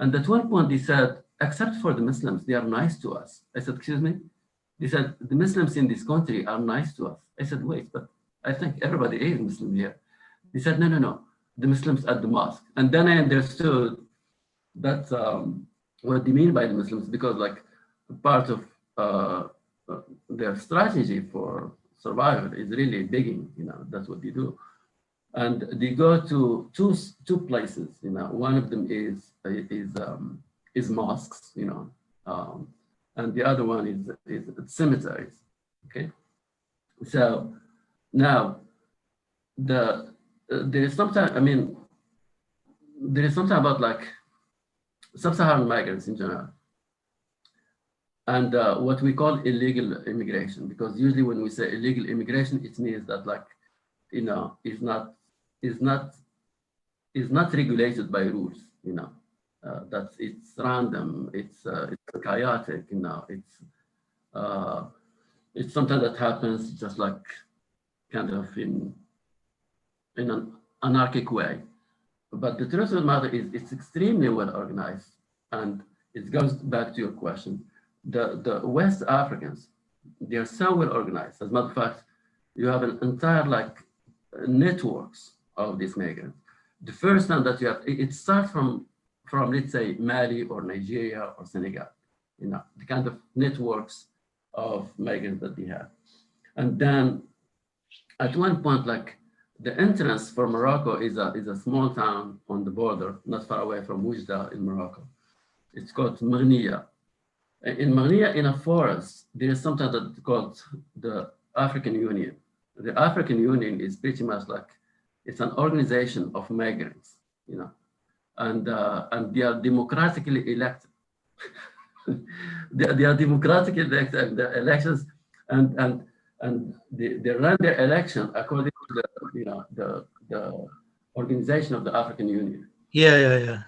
And at one point they said, except for the Muslims, they are nice to us. I said, excuse me? They said, the Muslims in this country are nice to us. I said, wait, but I think everybody is Muslim here. They said, no, the Muslims at the mosque. And then I understood that what they mean by the Muslims, because like part of their strategy for survival is really begging, you know, that's what they do. And they go to two places, you know. One of them is mosques, you know, and the other one is cemeteries. Okay, so now there is something. I mean, there is something about like sub-Saharan migrants in general, and what we call illegal immigration, because usually when we say illegal immigration, it means that, like, you know, is not regulated by rules, you know. That it's random, it's chaotic, you know. It's something that happens just like kind of in an anarchic way. But the truth of the matter is, it's extremely well organized, and it goes back to your question. The West Africans, they are so well organized. As a matter of fact, you have an entire like networks of these migrants. The first time that you have, it starts from from, let's say, Mali or Nigeria or Senegal, you know, the kind of networks of migrants that they have. And then at one point, like the entrance for Morocco is a small town on the border, not far away from Oujda in Morocco. It's called Maghnia. In Maghnia, in a forest, there is something that's called the African Union. The African Union is pretty much like, it's an organization of migrants, you know, and they are democratically elected. they are democratically elected in the elections, and they run their election according to the, you know, the organization of the African Union. Yeah.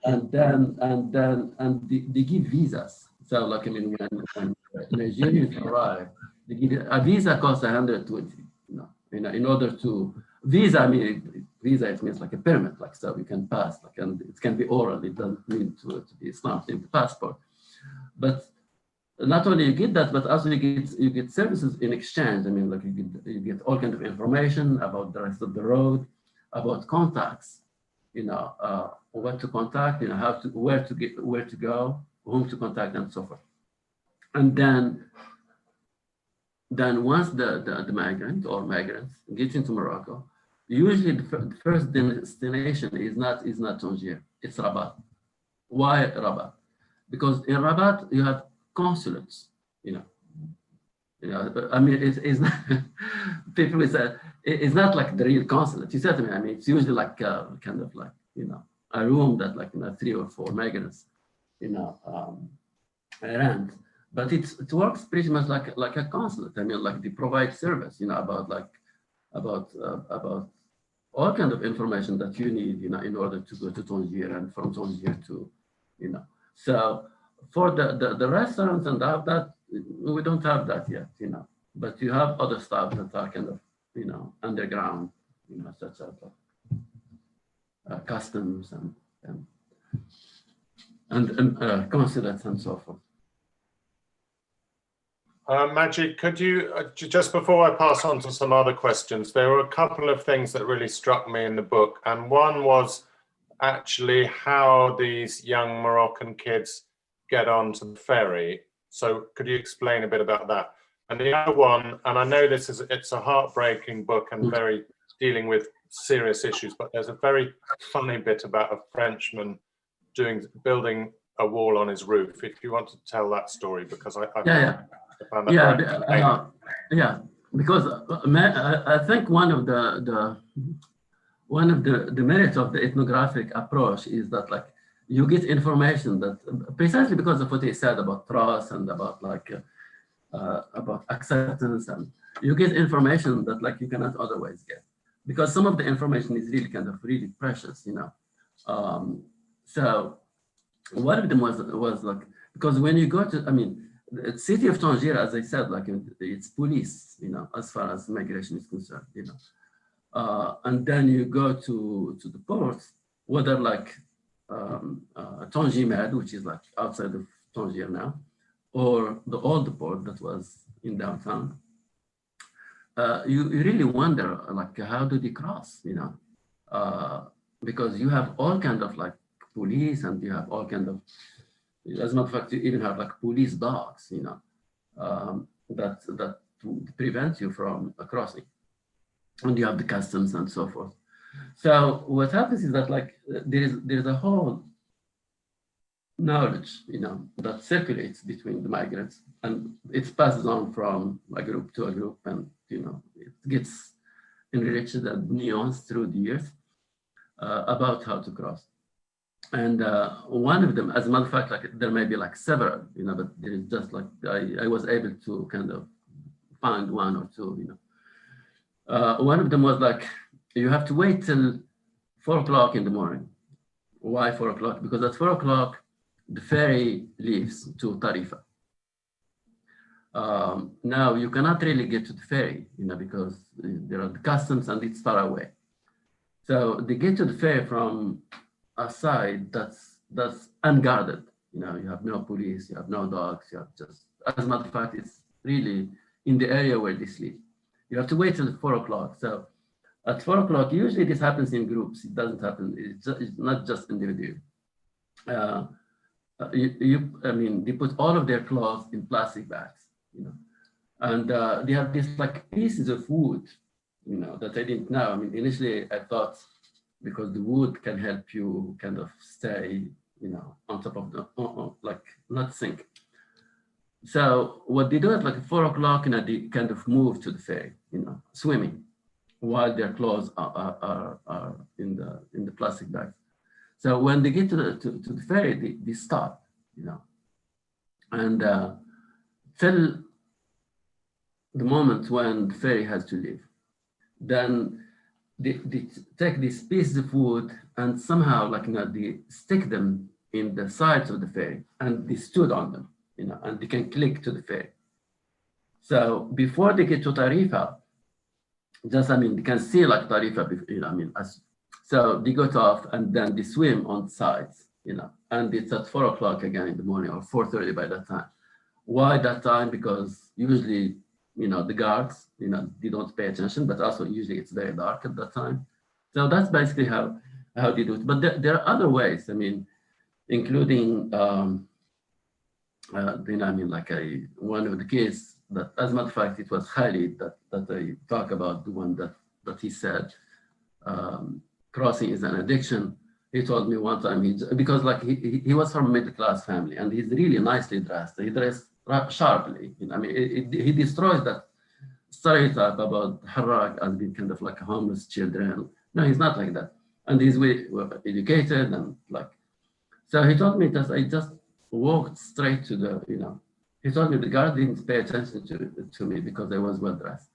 And they give visas. So like, I mean, when Nigerians arrive, they give a visa costs 120, you know, in order to visa, I mean, visa, it means like a permit, like, so you can pass, like, and it can be oral, it doesn't mean to be stamped in the passport. But not only you get that, but also you get services in exchange. I mean, like you get all kinds of information about the rest of the road, about contacts, you know, what to contact, you know, how to, where to go, whom to contact, and so forth. And then once the migrant or migrants get into Morocco, usually the first destination is not Tangier, it's Rabat. Why Rabat? Because in Rabat you have consulates, you know. I mean, it's not, people will say it's not like the real consulate. You said to me, I mean, it's usually like kind of like, you know, a room that like, you know, 3 or 4 migrants, you know, rent. But it works pretty much like a consulate. I mean, like they provide service, you know, about all kind of information that you need, you know, in order to go to Tangier and from Tangier to, you know. So for the restaurants and all that, we don't have that yet, you know. But you have other stuff that are kind of, you know, underground, you know, such as customs and consulates and so forth. Majid, could you, just before I pass on to some other questions, there were a couple of things that really struck me in the book. And one was actually how these young Moroccan kids get onto the ferry. So could you explain a bit about that? And the other one, and I know it's a heartbreaking book and very dealing with serious issues, but there's a very funny bit about a Frenchman building a wall on his roof. If you want to tell that story, because I found that because I think one of the merits of the ethnographic approach is that like you get information that precisely because of what he said about trust and about like about acceptance, and you get information that like you cannot otherwise get, because some of the information is really kind of really precious, you know. So one of them was like, because when you go to, I mean, the city of Tangier, as I said, like it's police, you know, as far as migration is concerned, you know. And then you go to the ports, whether like Tangier Med, which is like outside of Tangier now, or the old port that was in downtown. You really wonder, like, how do they cross, you know? Because you have all kind of like police, and you have all kind of, as a matter of fact, you even have like police dogs, you know, that prevent you from crossing. And you have the customs and so forth. So what happens is that like there's a whole knowledge, you know, that circulates between the migrants, and it passes on from a group to a group, and you know, it gets enriched and nuanced through the years about how to cross. And one of them, as a matter of fact, like there may be like several, you know, but there is just like I was able to kind of find 1 or 2, you know. One of them was like, you have to wait till 4 o'clock in the morning. Why 4 o'clock? Because at 4 o'clock, the ferry leaves to Tarifa. Now you cannot really get to the ferry, you know, because there are the customs and it's far away. So they get to the ferry from a side that's unguarded. You know, you have no police, you have no dogs, you have just, as a matter of fact, it's really in the area where they sleep. You have to wait till 4 o'clock. So at 4 o'clock, usually this happens in groups. It doesn't happen, it's not just individual. I mean, they put all of their clothes in plastic bags, you know, and they have these like pieces of wood, you know, that I didn't know. I mean, initially I thought because the wood can help you kind of stay, you know, on top of the, like not sink. So what they do at like 4 o'clock, you know, they kind of move to the ferry, you know, swimming, while their clothes are in the plastic bags. So when they get to the ferry, they stop, you know, and till the moment when the ferry has to leave. Then they take these pieces of wood and somehow, like, you know, they stick them in the sides of the ferry and they stood on them, you know, and they can click to the ferry. So before they get to Tarifa, just, I mean, they can see like Tarifa, you know, I mean, so they got off and then they swim on the sides, you know, and it's at 4 o'clock again in the morning, or 4:30 by that time. Why that time? Because usually, you know, the guards, you know, they don't pay attention, but also usually it's very dark at that time. So that's basically how they do it. But there are other ways, I mean, including, you know, I mean, like one of the kids that, as a matter of fact, it was Khalid that I talk about, the one that he said, crossing is an addiction. He told me one time, because like he was from a middle-class family and he's really nicely dressed. He dressed sharply. You know, I mean, he destroys that stereotype about Harraq as being kind of like homeless children. No, he's not like that. And he's well educated and like, so he told me that I just walked straight to the, you know, he told me the guard didn't pay attention to me because I was well dressed.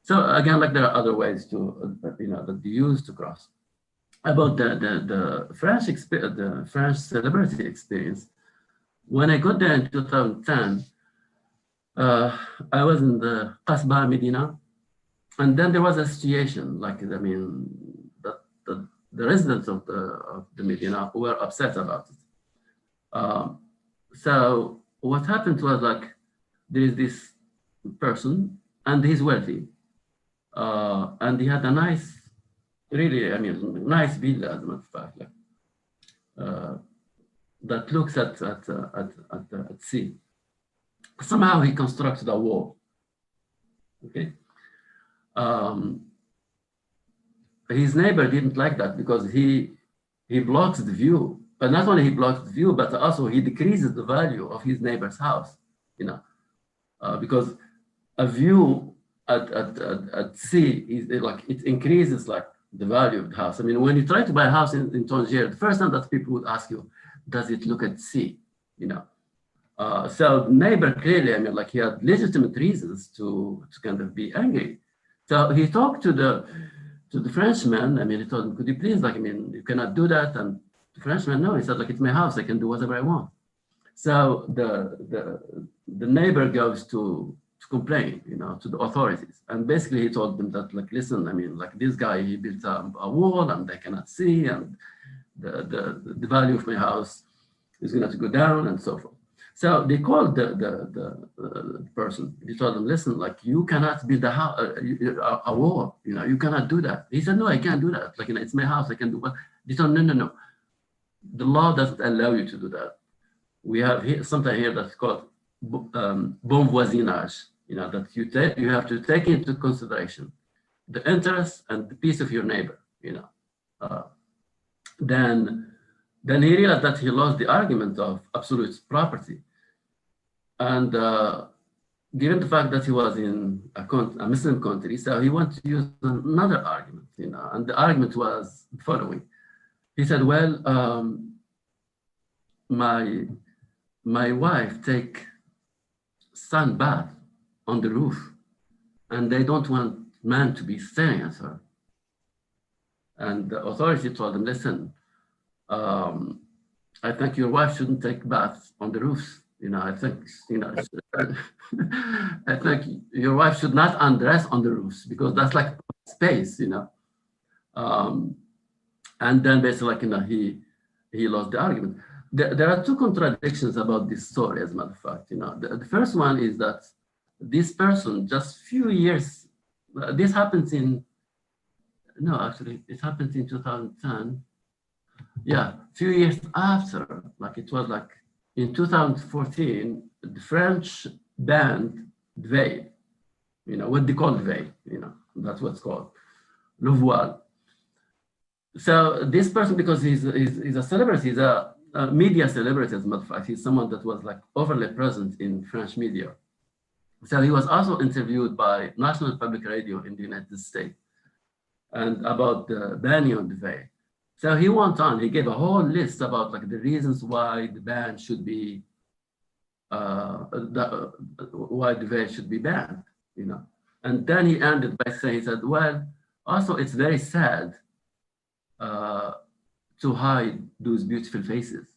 So again, like there are other ways to, you know, that they use to cross. About the French celebrity experience, when I got there in 2010, I was in the Qasba Medina, and then there was a situation, like, I mean, the residents of the Medina were upset about it. So what happened was, like, there is this person and he's wealthy, and he had a nice, really, I mean, nice villa, as a matter of fact, like, that looks at sea. Somehow he constructed a wall. Okay. His neighbor didn't like that because he blocks the view. But not only he blocks the view, but also he decreases the value of his neighbor's house. You know, because a view at sea is like, it increases like the value of the house. I mean, when you try to buy a house in Tangier, the first time that people would ask you, does it look at sea? You know, so the neighbor clearly, I mean, like, he had legitimate reasons to kind of be angry. So he talked to the Frenchman. I mean, he told him, could you please, like, I mean, you cannot do that. And the Frenchman, no, he said, like, it's my house, I can do whatever I want. So the neighbor goes to complain, you know, to the authorities. And basically he told them that, like, listen, I mean, like, this guy, he built a wall and they cannot see, and the value of my house is going to go down and so forth. So they called the person. They told them, listen, like, you cannot build a wall, you know, you cannot do that. He said, no, I can't do that. Like, you know, it's my house, I can do what? They told him, no. The law doesn't allow you to do that. We have here, something here that's called bon voisinage, you know, that you have to take into consideration the interest and the peace of your neighbor, you know. Then he realized that he lost the argument of absolute property. And given the fact that he was in a Muslim country, so he wanted to use another argument, you know, and the argument was the following. He said, well, my wife take sun bath on the roof, and they don't want man to be staring at her. And the authority told him, listen, I think your wife shouldn't take baths on the roofs. You know, I think, you know, I think your wife should not undress on the roofs because that's like space, you know. And then basically, like, you know, he lost the argument. There are two contradictions about this story, as a matter of fact. You know, the first one is that this person, just few years, this happens in, no, actually, it happens in 2010. Yeah, a few years after, like it was like in 2014, the French banned veil, what they call veil, that's what's called, le voile. So this person, because he's a celebrity, he's a media celebrity, as a matter of fact, he's someone that was like overly present in French media. So he was also interviewed by National Public Radio in the United States and about the banning of the veil. So he went on, he gave a whole list about like the reasons why the ban should be, why the veil should be banned, And then he ended by saying, he said, well, also it's very sad to hide those beautiful faces.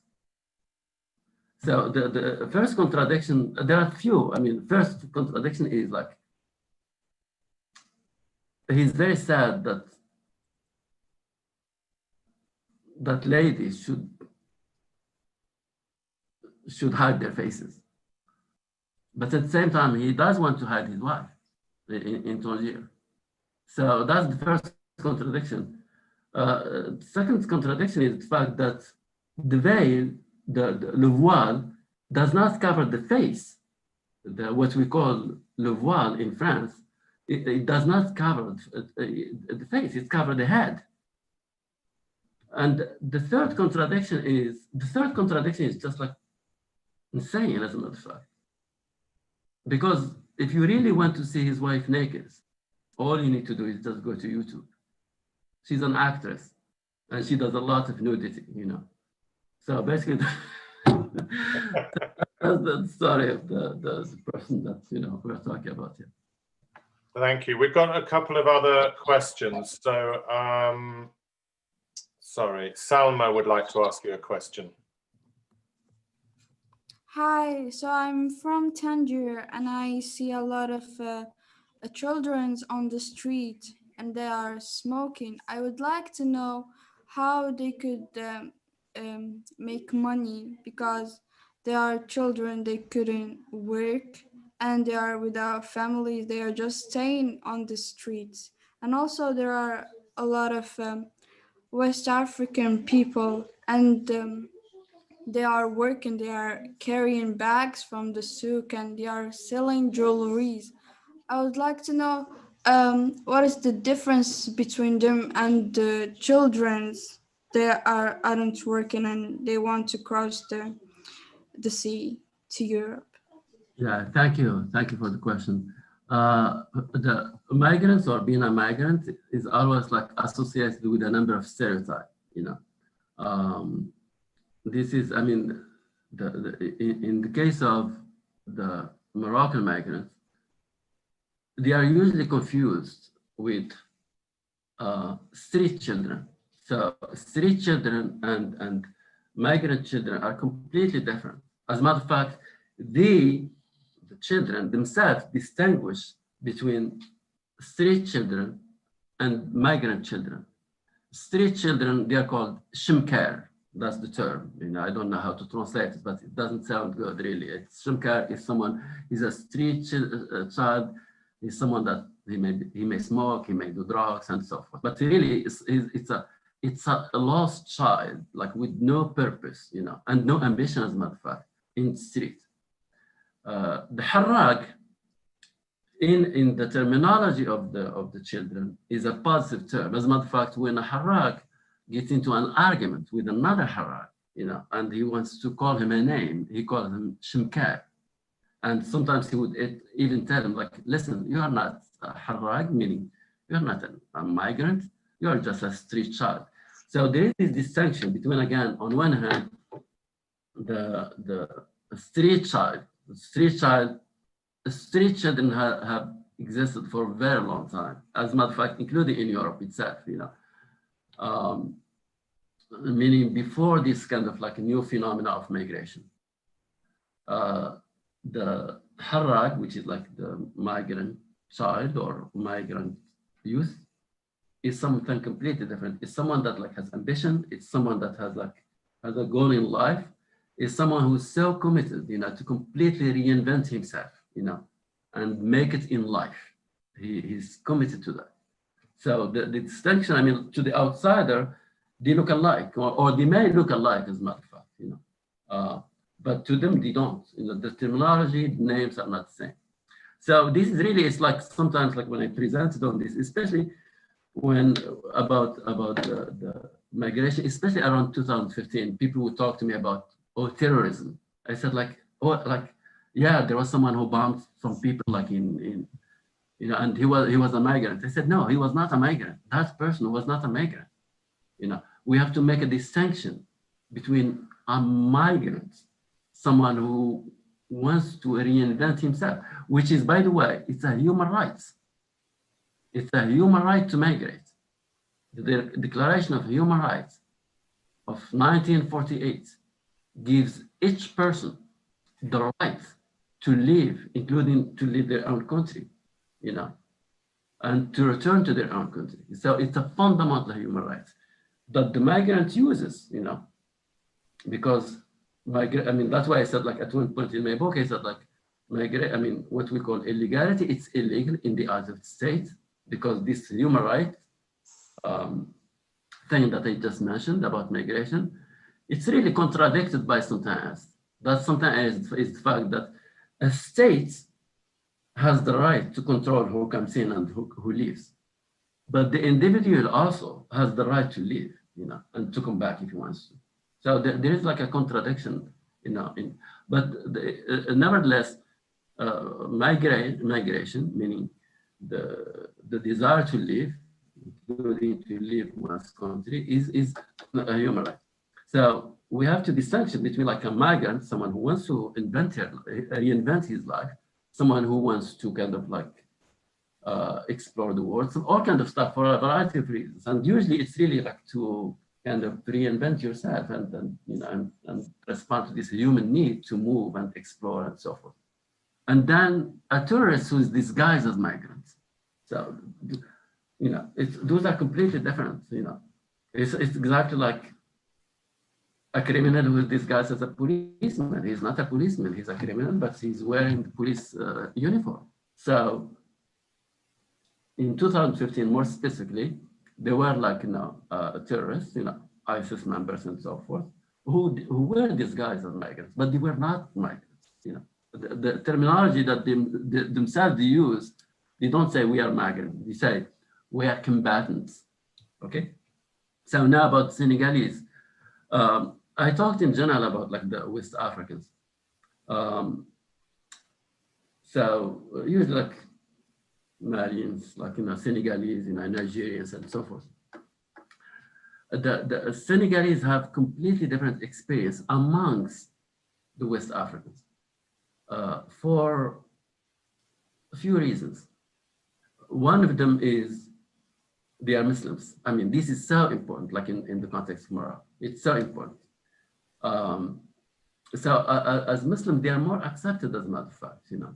So the first contradiction, there are few. I mean, first contradiction is like, he's very sad that ladies should hide their faces. But at the same time, he does want to hide his wife in Tangier. So that's the first contradiction. Second contradiction is the fact that the veil, le voile, does not cover the face. What we call le voile in France, it does not cover the face, it covers the head. And the third contradiction is just like insane, as a matter of fact. Because if you really want to see his wife naked, all you need to do is just go to YouTube. She's an actress and she does a lot of nudity, So basically, that's the story of the person that, we're talking about here. Thank you. We've got a couple of other questions. So, sorry, Salma would like to ask you a question. Hi, so I'm from Tangier and I see a lot of children on the street and they are smoking. I would like to know how they could make money, because they are children, they couldn't work and they are without families, they are just staying on the streets. And also there are a lot of West African people and they are working, they are carrying bags from the souk and they are selling jewelries. I would like to know what is the difference between them and the children's that aren't working and they want to cross the sea to Europe. Yeah, thank you for the question. The migrants or being a migrant is always like associated with a number of stereotypes, This is, I mean, in the case of the Moroccan migrants, they are usually confused with street children. So street children and migrant children are completely different. As a matter of fact, the children themselves distinguish between street children and migrant children. Street children, they are called shimkar. That's the term. I don't know how to translate it, but it doesn't sound good, really. Shimkar is someone, he's a street child. He's someone that he may smoke, he may do drugs, and so forth. But really, it's a lost child, like with no purpose, and no ambition, as a matter of fact, in the street. The harrag, in the terminology of the children, is a positive term. As a matter of fact, when a harrag gets into an argument with another harrag, and he wants to call him a name, he calls him shimkar. And sometimes he would even tell him, like, listen, you are not a harrag, meaning you're not a migrant, you're just a street child. So there is this distinction between, again, on one hand, the street child. Street children have existed for a very long time. As a matter of fact, including in Europe itself, meaning before this kind of like a new phenomena of migration. The harrag, which is like the migrant child or migrant youth, is something completely different. It's someone that like has ambition. It's someone that has a goal in life. It's someone who's so committed, to completely reinvent himself, and make it in life. He's committed to that. So the distinction, I mean, to the outsider, they look alike, or they may look alike, as a matter of fact, you know. But to them, they don't. You know, the terminology, the names are not the same. So this is really, it's like sometimes like when I presented on this, especially when about the migration, especially around 2015, people would talk to me about, oh, terrorism. I said like, oh, like, yeah, there was someone who bombed some people like in you know, and he was a migrant. I said, no, he was not a migrant. That person was not a migrant. You know, we have to make a distinction between a migrant, someone who wants to reinvent himself, which is, by the way, it's a human right. It's a human right to migrate. The Declaration of Human Rights of 1948 gives each person the right to live, including to leave their own country, you know, and to return to their own country. So it's a fundamental human right that the migrant uses, you know, because I mean, that's why I said, like, at one point in my book, I said, like, I mean, what we call illegality, it's illegal in the eyes of the state, because this human right thing that I just mentioned about migration, it's really contradicted by something else. That something else is the fact that a state has the right to control who comes in and who leaves. But the individual also has the right to leave, you know, and to come back if he wants to. So there is like a contradiction, you know, but nevertheless, migration, meaning the desire to live, including to leave one's country, is a human right. So we have to distinguish between like a migrant, someone who wants to reinvent his life, someone who wants to kind of like explore the world, so all kind of stuff for a variety of reasons. And usually it's really like to kind of reinvent yourself and you know, and respond to this human need to move and explore and so forth. And then a tourist who is disguised as migrants. So, you know, those are completely different, you know. It's exactly like a criminal who is disguised as a policeman. He's not a policeman, he's a criminal, but he's wearing the police uniform. So in 2015, more specifically, there were like, you know, terrorists, you know, ISIS members and so forth, who were disguised as migrants, but they were not migrants, you know. The terminology that they themselves use, they don't say we are migrants, they say we are combatants, okay? So now about Senegalese. I talked in general about like the West Africans. So usually like Malians, like, you know, Senegalese, you know, Nigerians and so forth. The Senegalese have completely different experience amongst the West Africans for a few reasons. One of them is they are Muslims. I mean, this is so important, like in the context of Morocco. It's so important. So as Muslims, they are more accepted, as a matter of fact, you know.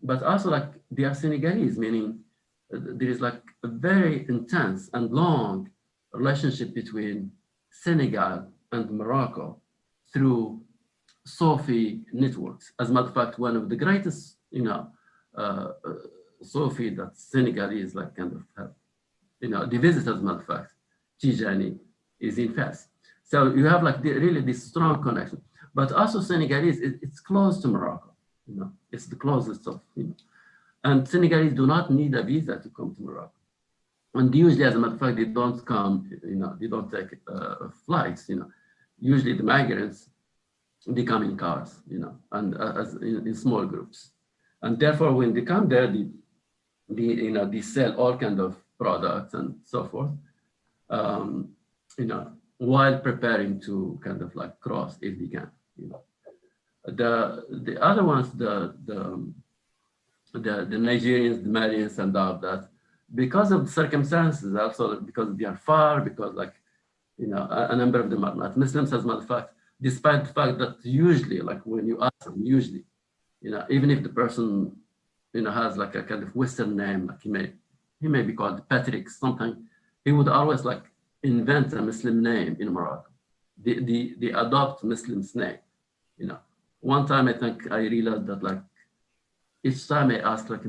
But also like they are Senegalese, meaning there is like a very intense and long relationship between Senegal and Morocco through Sophie networks. As a matter of fact, one of the greatest, you know, Sophie that Senegalese like kind of have, you know, they visit, as a matter of fact, Tijani is in Fes. So you have like really this strong connection. But also Senegalese, it's close to Morocco, you know, it's the closest of, you know. And Senegalese do not need a visa to come to Morocco. And usually, as a matter of fact, they don't come, you know, they don't take flights, you know. Usually the migrants, they come in cars, you know, and in small groups. And therefore, when they come there, you know, they sell all kinds of products and so forth, you know, while preparing to kind of like cross if they can, you know. The other ones, the Nigerians, the Malians, and all of that, because of the circumstances, also because they are far, because like, you know, a number of them are not Muslims, as a matter of fact, despite the fact that usually, like when you ask them, usually, you know, even if the person, you know, has like a kind of Western name, like he may be called Patrick something, he would always like invent a Muslim name in Morocco. They adopt Muslim's name, you know. One time I think I realized that like each time I asked, like,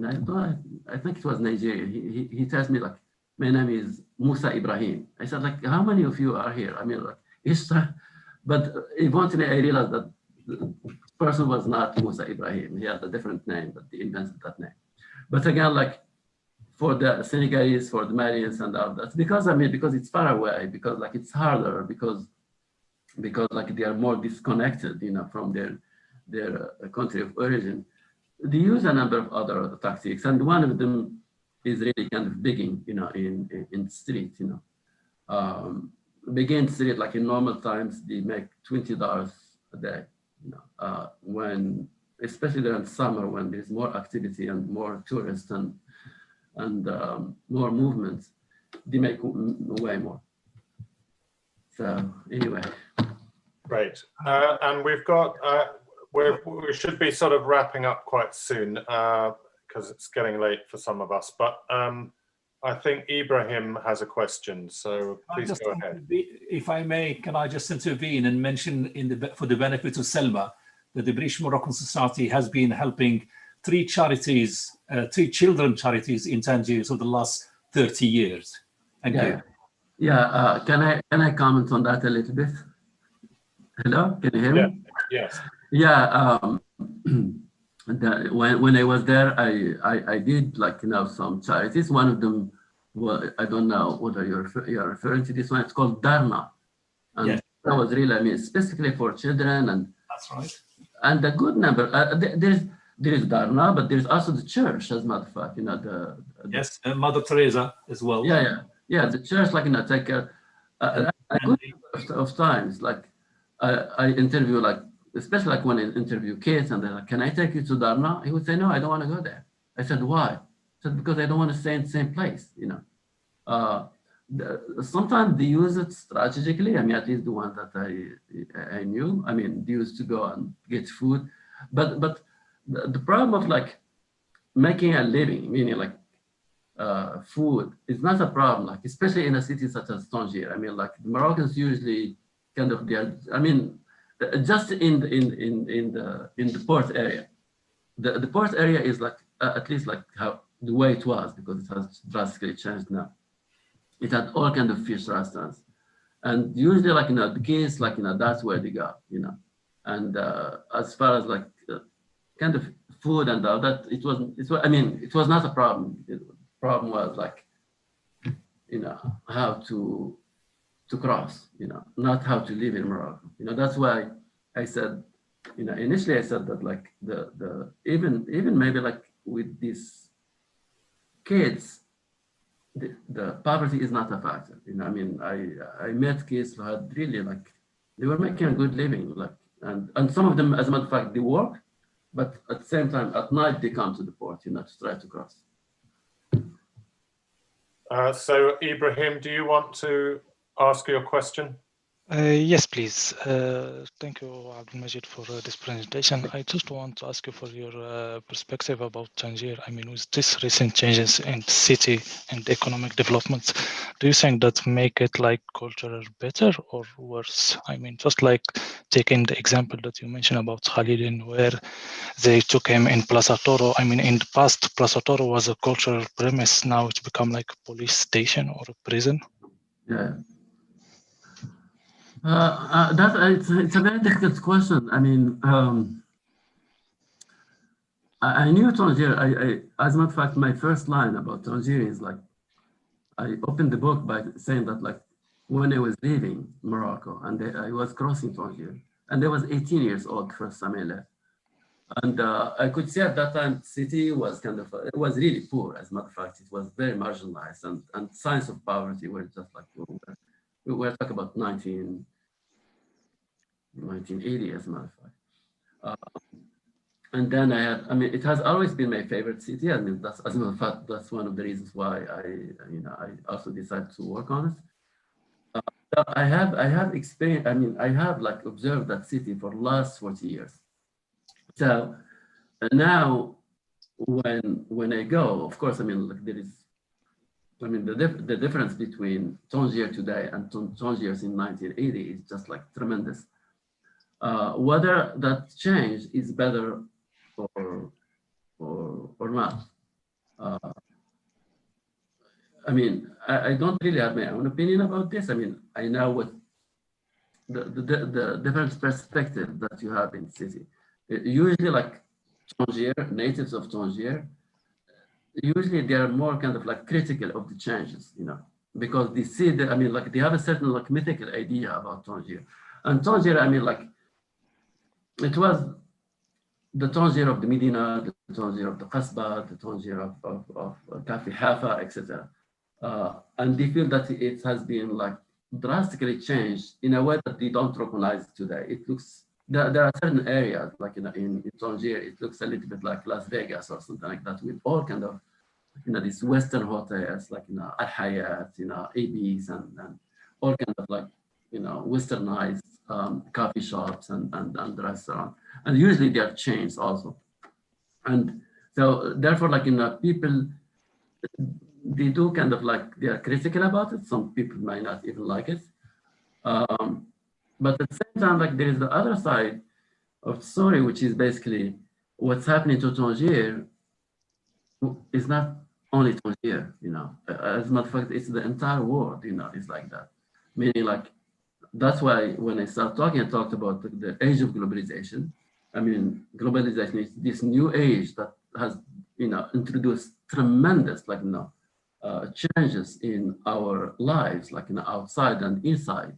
I think it was Nigerian, he tells me like, my name is Musa Ibrahim. I said, like, how many of you are here? I mean, like, but eventually I realized that the person was not Musa Ibrahim. He had a different name, but he invented that name. But again, like for the Senegalese, for the Malians and all that, because it's far away, because like it's harder, because like they are more disconnected, from their country of origin. They use a number of other tactics, and one of them is really kind of digging, in the street, begin street, like in normal times, they make $20 a day, especially during summer when there's more activity and more tourists and more movements, they make way more. So anyway. Great. And we've got, we should be sort of wrapping up quite soon because it's getting late for some of us, but I think Ibrahim has a question, so please go ahead. If I may, can I just intervene and mention for the benefit of Selma, that the British Moroccan Society has been helping three children charities in Tangier for the last 30 years. Thank you. Yeah, can I comment on that a little bit? Hello, can you hear me? Yes. Yeah, when I was there, I did some charities. One of them, well, I don't know whether you're referring to this one. It's called Dharma, and yes, that was really, specifically for children. And that's right. And a good number. There is Dharma, but there's also the church, as a matter of fact. Yes, Mother Teresa as well. Yeah. The church, take care. A good number of times, I interview, especially when I interview kids, and they're like, "Can I take you to Dharma?" He would say, "No, I don't want to go there." I said, "Why?" I said, "Because I don't want to stay in the same place." Sometimes they use it strategically. At least the one that I knew. They used to go and get food, but the problem of making a living, meaning food, is not a problem. Especially in a city such as Tangier. The Moroccans usually kind of just in the port area. The port area is at least how the way it was, because it has drastically changed now. It had all kind of fish restaurants, and usually the kids that's where they go, And as far as kind of food and all that, it was not a problem. The problem was how to cross, not how to live in Morocco. That's why I said, initially I said that even maybe with these kids, the poverty is not a factor. I met kids who had really they were making a good living, and some of them, as a matter of fact, they work, but at the same time at night they come to the port, to try to cross. So Ibrahim, do you want to ask your question? Yes, please. Thank you, Abdelmajid, for this presentation. I just want to ask you for your perspective about Tangier. With these recent changes in the city and economic developments, do you think that make it cultural better or worse? Just taking the example that you mentioned about Khalidin, where they took him in Plaza Toro. In the past, Plaza Toro was a cultural premise. Now it's become a police station or a prison. Yeah. It's a very difficult question. I knew Tangier. As a matter of fact, my first line about Tangier is I opened the book by saying that when I was leaving Morocco and I was crossing Tangier, and I was 18 years old first time I left, and I could see at that time the city was it was really poor. As a matter of fact, it was very marginalized, and signs of poverty were just we were talking about 1980, as a matter of fact. And then I had, it has always been my favorite city. That's, as a matter of fact, that's one of the reasons why I also decided to work on it. I have experienced, I have observed that city for the last 40 years. So now when I go, of course, there is, the difference between Tangier today and Tangier in 1980 is just tremendous. Whether that change is better or not. I don't really have my own opinion about this. I mean, I know what the different perspective that you have in the city. Usually, like Tangier, natives of Tangier, usually they are more kind of like critical of the changes, you know, because they see that, I mean, like they have a certain like mythical idea about Tangier. And Tangier, I mean, like it was the Tangier of the Medina, the Tangier of the Qasba, the Tangier of Kafi Hafa, etc. And they feel that it has been like drastically changed in a way that they don't recognize today. It looks, there are certain areas like in Tangier, it looks a little bit like Las Vegas or something like that, with all kind of, you know, these Western hotels, like, you know, Al Hayat, you know, ABs, and all kind of like, you know, Westernized coffee shops and restaurants. And usually they are chains also. And so therefore, like, you know, people, they do kind of like, they are critical about it. Some people might not even like it. But at the same time, like there is the other side of the story, which is basically what's happening to Tangier is not only Tangier, you know. As a matter of fact, it's the entire world, you know, it's like that. Meaning like, that's why when I start talking, I talked about the age of globalization. I mean, globalization is this new age that has, you know, introduced tremendous, like, you know, changes in our lives, like, you know, outside and inside.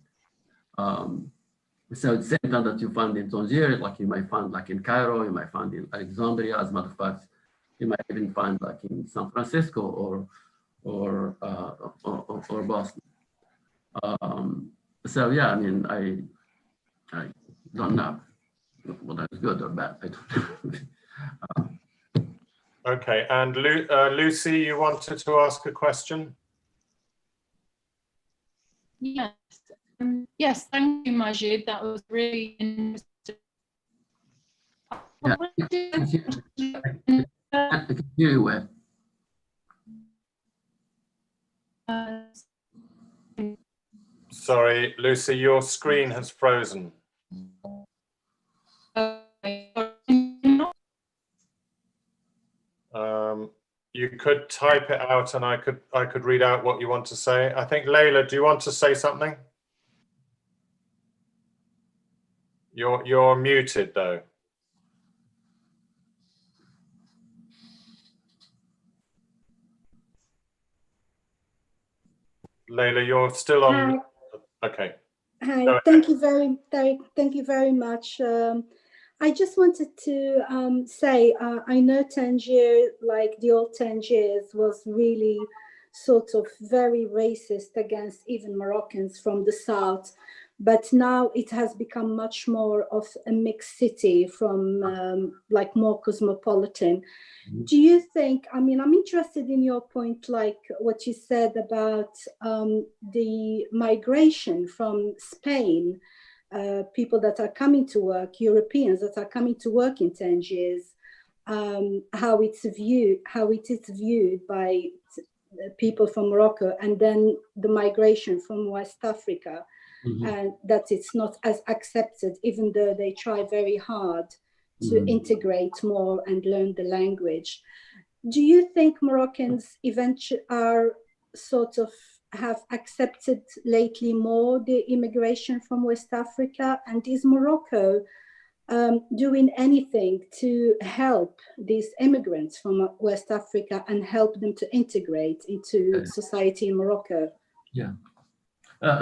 So at the same time that you find in Tangier, like you might find like in Cairo, you might find in Alexandria, as a matter of fact, you might even find like in San Francisco or Boston. So yeah, I mean, I don't know whether it's good or bad. I don't know. Okay, and Lucy, you wanted to ask a question? Yes. Yes, thank you, Majid. That was really interesting. Yeah, I can hear you well. Sorry, Lucy, your screen has frozen. You could type it out and I could read out what you want to say. I think, Layla, do you want to say something? You're muted though. Layla, you're still on. Hi. Okay. Hi, thank you very much. I just wanted to say, I know Tangier, like the old Tangiers, was really sort of very racist against even Moroccans from the south. But now it has become much more of a mixed city from like more cosmopolitan. Do you think, I mean, I'm interested in your point, like what you said about the migration from Spain, people that are coming to work, Europeans that are coming to work in Tangiers, how it is viewed by people from Morocco, and then the migration from West Africa. And that it's not as accepted, even though they try very hard to integrate more and learn the language. Do you think Moroccans eventually are sort of have accepted lately more the immigration from West Africa? And is Morocco doing anything to help these immigrants from West Africa and help them to integrate into society in Morocco? Yeah.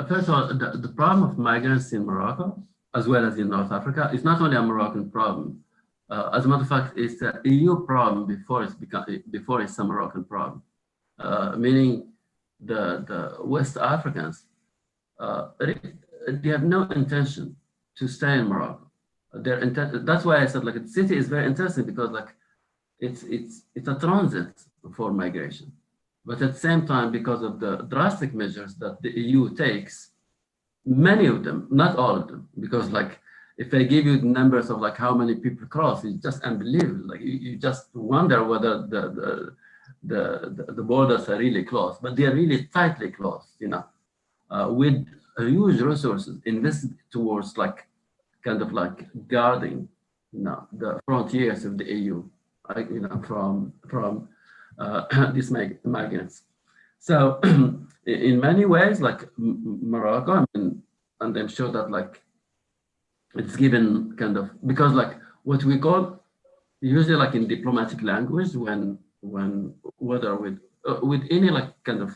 First of all, the problem of migrants in Morocco, as well as in North Africa, is not only a Moroccan problem. As a matter of fact, it's an EU problem before it's a Moroccan problem. Meaning the West Africans, they have no intention to stay in Morocco. That's why I said like the city is very interesting, because like it's a transit for migration. But at the same time, because of the drastic measures that the EU takes, many of them, not all of them, because like if I give you the numbers of like how many people cross, it's just unbelievable. Like you just wonder whether the borders are really closed, but they are really tightly closed, you know, with huge resources invested towards like kind of like guarding, you know, the frontiers of the EU, you know, from these migrants. So in many ways, like Morocco, I mean, and I'm sure that like it's given kind of, because like what we call usually like in diplomatic language, when whether with any like kind of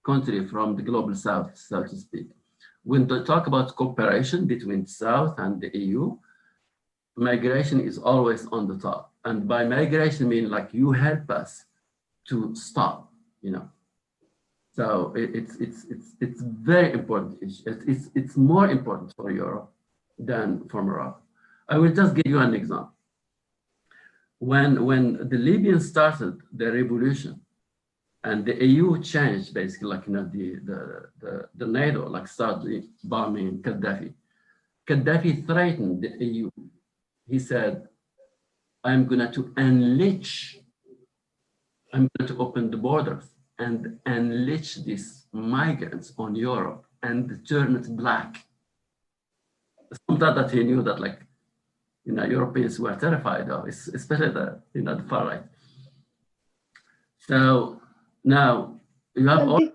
country from the global south, so to speak, when they talk about cooperation between South and the EU, migration is always on the top. And by migration, I mean like you help us to stop, you know. So it's very important issue. It's more important for Europe than for Morocco. I will just give you an example. When the Libyans started the revolution, and the EU changed basically, like, you know, the NATO like started bombing Gaddafi. Gaddafi threatened the EU. He said, I'm going to unleash, I'm going to open the borders and unleash these migrants on Europe and turn it black. Sometimes that he knew that, like, you know, Europeans were terrified of, especially the, you know, the far right. So now you have all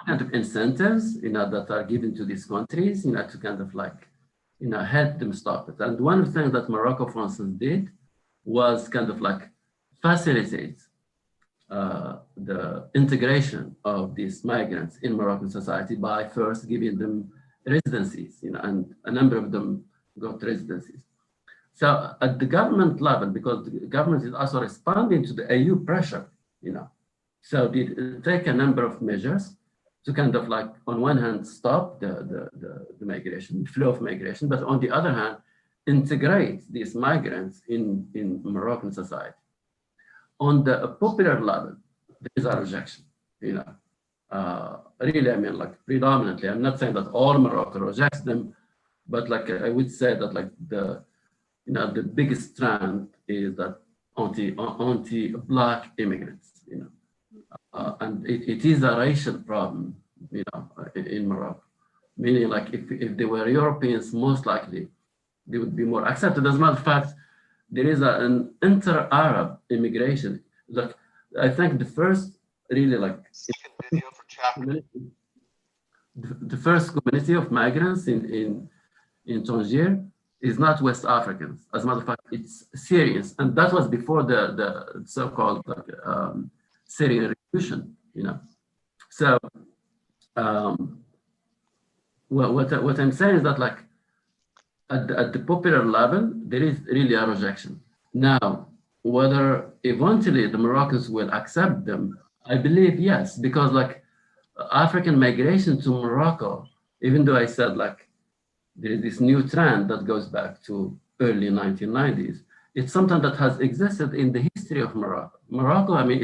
kind of incentives, you know, that are given to these countries, you know, to kind of like, you know, help them stop it. And one of the things that Morocco, for instance, did was kind of like facilitate the integration of these migrants in Moroccan society by first giving them residencies, you know, and a number of them got residencies. So at the government level, because the government is also responding to the EU pressure, you know, so they take a number of measures to kind of like, on one hand, stop the migration, flow of migration, but on the other hand, integrate these migrants in Moroccan society. On the popular level, there is a rejection, you know. Really, I mean, like predominantly, I'm not saying that all Morocco rejects them, but like I would say that like the, you know, the biggest trend is that anti-Black immigrants, you know. And it is a racial problem, you know, in Morocco. Meaning, like, if they were Europeans, most likely they would be more accepted. As a matter of fact, there is an inter-Arab immigration. Like, I think the first really like the first community of migrants in Tangier is not West Africans. As a matter of fact, it's Syrians, and that was before the so-called like, Syrian revolution, you know. So what I'm saying is that, like, at the popular level, there is really a rejection. Now, whether eventually the Moroccans will accept them, I believe yes, because like African migration to Morocco, even though I said like there is this new trend that goes back to early 1990s, it's something that has existed in the history of Morocco. Morocco, I mean,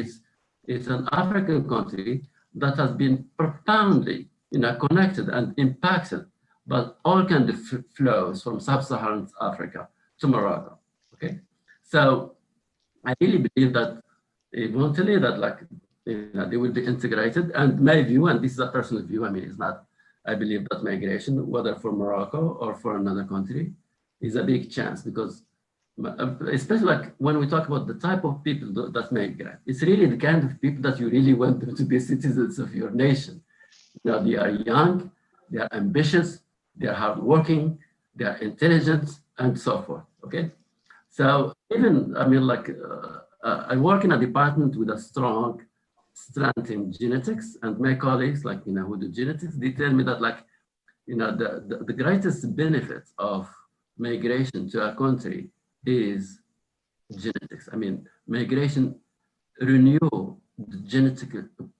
it's an African country that has been profoundly, you know, connected and impacted by all kinds of flows from sub-Saharan Africa to Morocco. Okay, so I really believe that eventually that, like, you know, they will be integrated. And my view, and this is a personal view, I mean, it's not, I believe that migration, whether for Morocco or for another country, is a big chance, because especially like when we talk about the type of people that migrate, it's really the kind of people that you really want them to be citizens of your nation. You know, they are young, they are ambitious, they are hardworking, they are intelligent, and so forth. Okay, so even, I mean, like I work in a department with a strong strength in genetics, and my colleagues, like, you know, who do genetics, they tell me that, like, you know, the greatest benefit of migration to a country is genetics. I mean, migration renew the genetic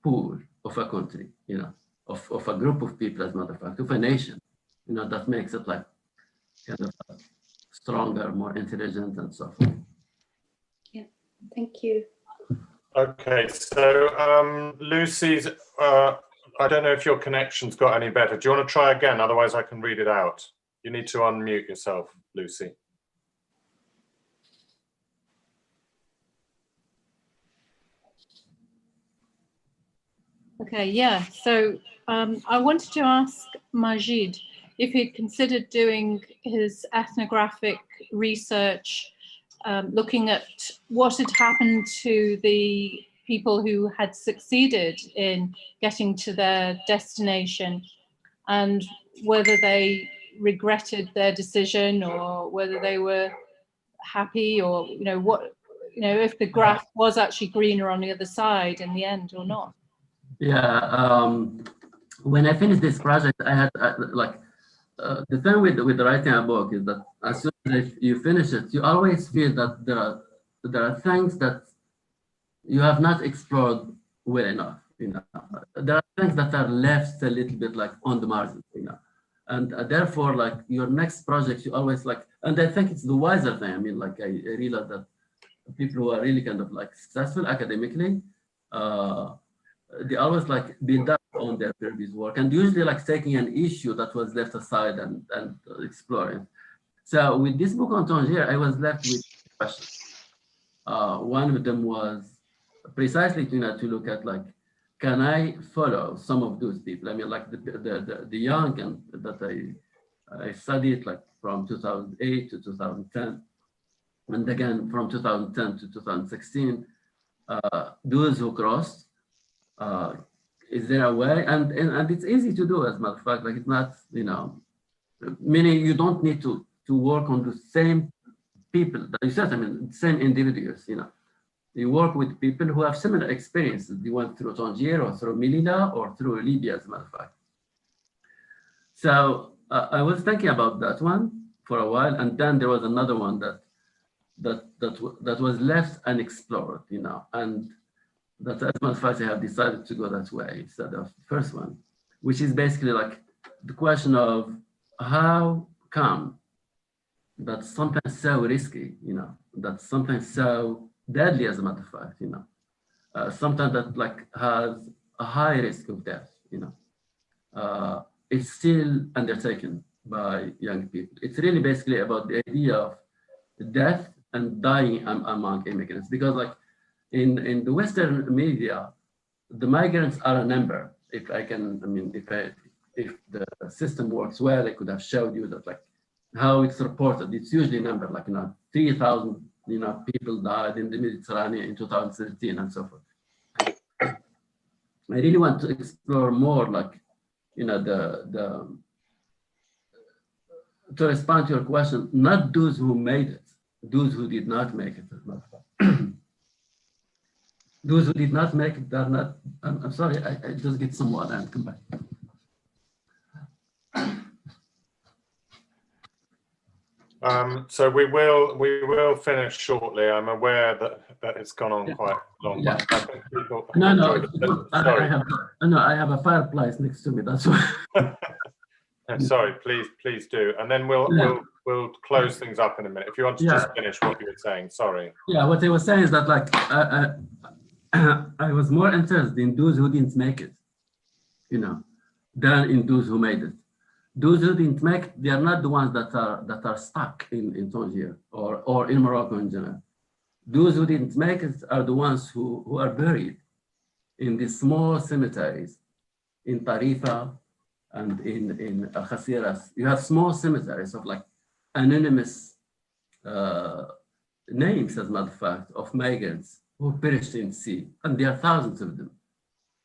pool of a country, you know, of a group of people, as a matter of fact, of a nation, you know, that makes it like kind of stronger, more intelligent, and so forth. Yeah, thank you. Okay, so Lucy's, I don't know if your connection's got any better. Do you want to try again? Otherwise I can read it out. You need to unmute yourself, Lucy. Okay, yeah. So I wanted to ask Majid if he'd considered doing his ethnographic research, looking at what had happened to the people who had succeeded in getting to their destination, and whether they regretted their decision or whether they were happy, or if the grass was actually greener on the other side in the end or not. Yeah, when I finished this project, I had the thing with writing a book is that as soon as you finish it, you always feel that there are things that you have not explored well enough. There are things that are left a little bit like on the margin. And therefore, like your next project, you always like, and I think it's the wiser thing. I mean, like I realize that people who are really kind of like successful academically, they always like build up on their previous work, and usually like taking an issue that was left aside and exploring. So with this book on Tangier, I was left with questions. One of them was precisely to look at like, can I follow some of those people? I mean, like the young and that I studied like from 2008 to 2010, and again from 2010 to 2016, those who crossed. Is there a way? And it's easy to do, as a matter of fact. Like it's not, meaning you don't need to work on the same people that you said. I mean, same individuals. You work with people who have similar experiences. They went through Tangier or through Melilla or through Libya, as a matter of fact. So I was thinking about that one for a while, and then there was another one that was left unexplored, and that as a matter of fact, I have decided to go that way instead of the first one, which is basically like the question of how come that something so risky, that something so deadly, as a matter of fact, something that like has a high risk of death, it's still undertaken by young people. It's really basically about the idea of death and dying among immigrants, because like in the Western media, the migrants are a number. If the system works well, I could have showed you that like how it's reported. It's usually a number like 3,000 people died in the Mediterranean in 2013 and so forth. I really want to explore more like to respond to your question, not those who made it, those who did not make it. Those who did not make it, they're not. I'm sorry, I just get some water and come back. So we will finish shortly. I'm aware that it's gone on quite long. Yeah. But I think people I have a fireplace next to me. That's why. Sorry, please do, and then we'll close things up in a minute. If you want to just finish what you were saying, sorry. Yeah, what I was saying is that like I was more interested in those who didn't make it, than in those who made it. Those who didn't make it, they are not the ones that are stuck in Tangier or in Morocco in general. Those who didn't make it are the ones who are buried in these small cemeteries in Tarifa and in Khasiras. You have small cemeteries of like anonymous names, as a matter of fact, of migrants who perished in the sea, and there are thousands of them.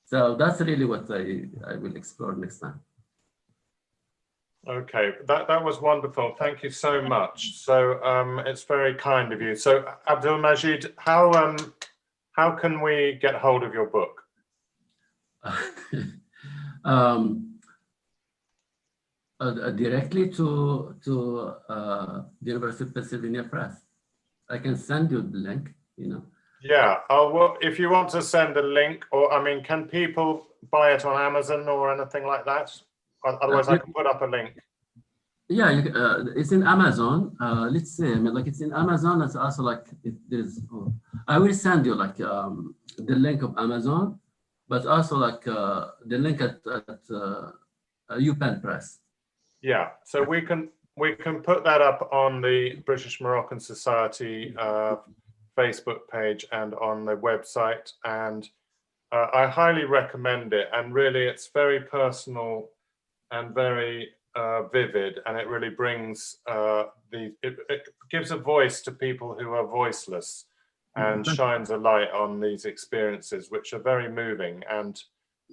So that's really what I will explore next time. Okay, that was wonderful. Thank you so much. So it's very kind of you. So Abdelmajid, how can we get hold of your book? Directly to the University of Pennsylvania Press. I can send you the link, Yeah, well, if you want to send a link, or I mean, can people buy it on Amazon or anything like that? Otherwise, I can put up a link. Yeah, it's in Amazon. Let's see. I mean, like it's in Amazon. It's also like there's. I will send you like the link of Amazon, but also like the link at UPenn Press. Yeah, so we can put that up on the British Moroccan Society Facebook page and on the website, and I highly recommend it. And really, it's very personal and very vivid, and it really brings it gives a voice to people who are voiceless, and shines a light on these experiences, which are very moving. And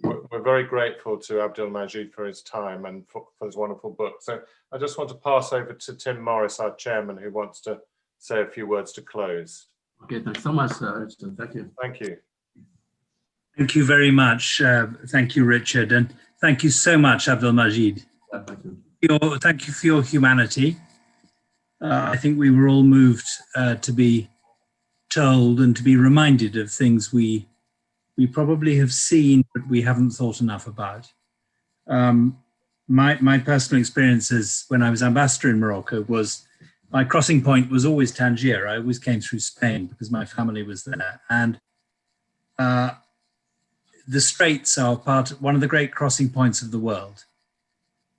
we're very grateful to Abdelmajid for his time and for his wonderful book. So I just want to pass over to Tim Morris, our chairman, who wants to say a few words to close. Okay, thanks so much, Richard. Thank you. Thank you. Thank you very much. Thank you, Richard. And thank you so much, Abdelmajid. Thank you. Thank you for your humanity. I think we were all moved to be told and to be reminded of things we probably have seen, but we haven't thought enough about. My personal experiences when I was ambassador in Morocco was, my crossing point was always Tangier. I always came through Spain because my family was there. And the Straits are one of the great crossing points of the world.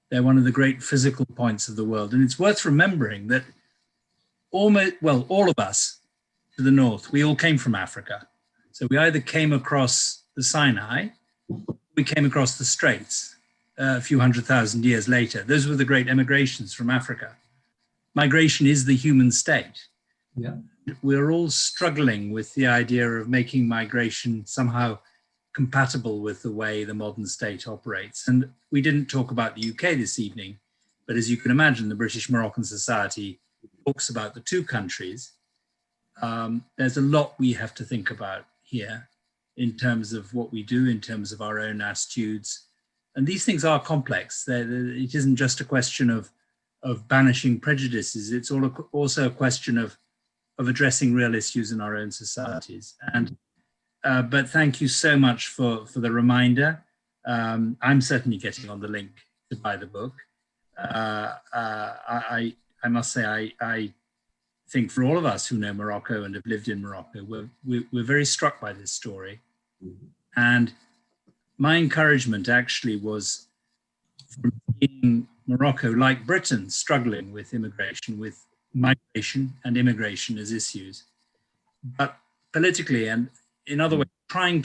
They're one of the great physical points of the world. And it's worth remembering that all of us to the north, we all came from Africa. So we either came across the Sinai, we came across the Straits a few 100,000 years later. Those were the great emigrations from Africa. Migration is the human state. Yeah. We're all struggling with the idea of making migration somehow compatible with the way the modern state operates. And we didn't talk about the UK this evening, but as you can imagine, the British Moroccan Society talks about the two countries. There's a lot we have to think about here in terms of what we do, in terms of our own attitudes. And these things are complex. It isn't just a question of banishing prejudices. It's also a question of addressing real issues in our own societies. And but thank you so much for the reminder. I'm certainly getting on the link to buy the book. I must say, I think for all of us who know Morocco and have lived in Morocco, we're very struck by this story. And my encouragement actually was from seeing Morocco, like Britain, struggling with immigration, with migration and immigration as issues, but politically and in other ways, trying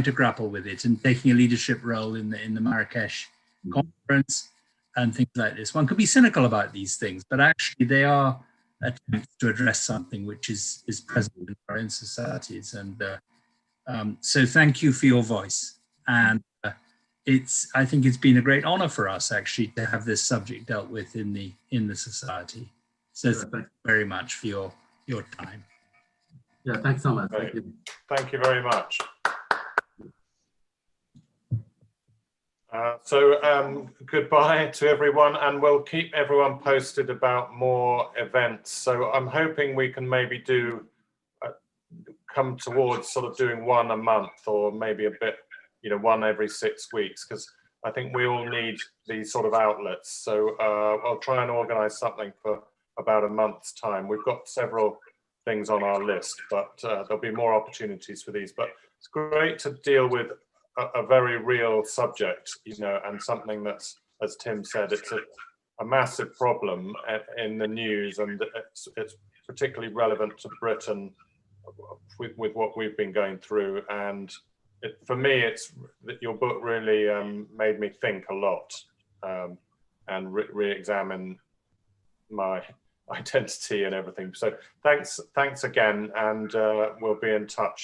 to grapple with it and taking a leadership role in the Marrakesh conference and things like this. One could be cynical about these things, but actually they are attempts to address something which is present in our own societies. And so thank you for your voice. And I think it's been a great honor for us actually to have this subject dealt with in the society. So thank you very much for your time. Yeah, thanks so much. Thank you. Thank you very much. So goodbye to everyone, and we'll keep everyone posted about more events. So I'm hoping we can maybe come towards sort of doing one a month, or maybe a bit, one every 6 weeks, because I think we all need these sort of outlets. So I'll try and organize something for about a month's time. We've got several things on our list, but there'll be more opportunities for these. But it's great to deal with a very real subject, and something that's, as Tim said, it's a massive problem in the news, and it's particularly relevant to Britain with what we've been going through. And for me, it's that your book really made me think a lot and re-examine my identity and everything. So thanks again, and we'll be in touch.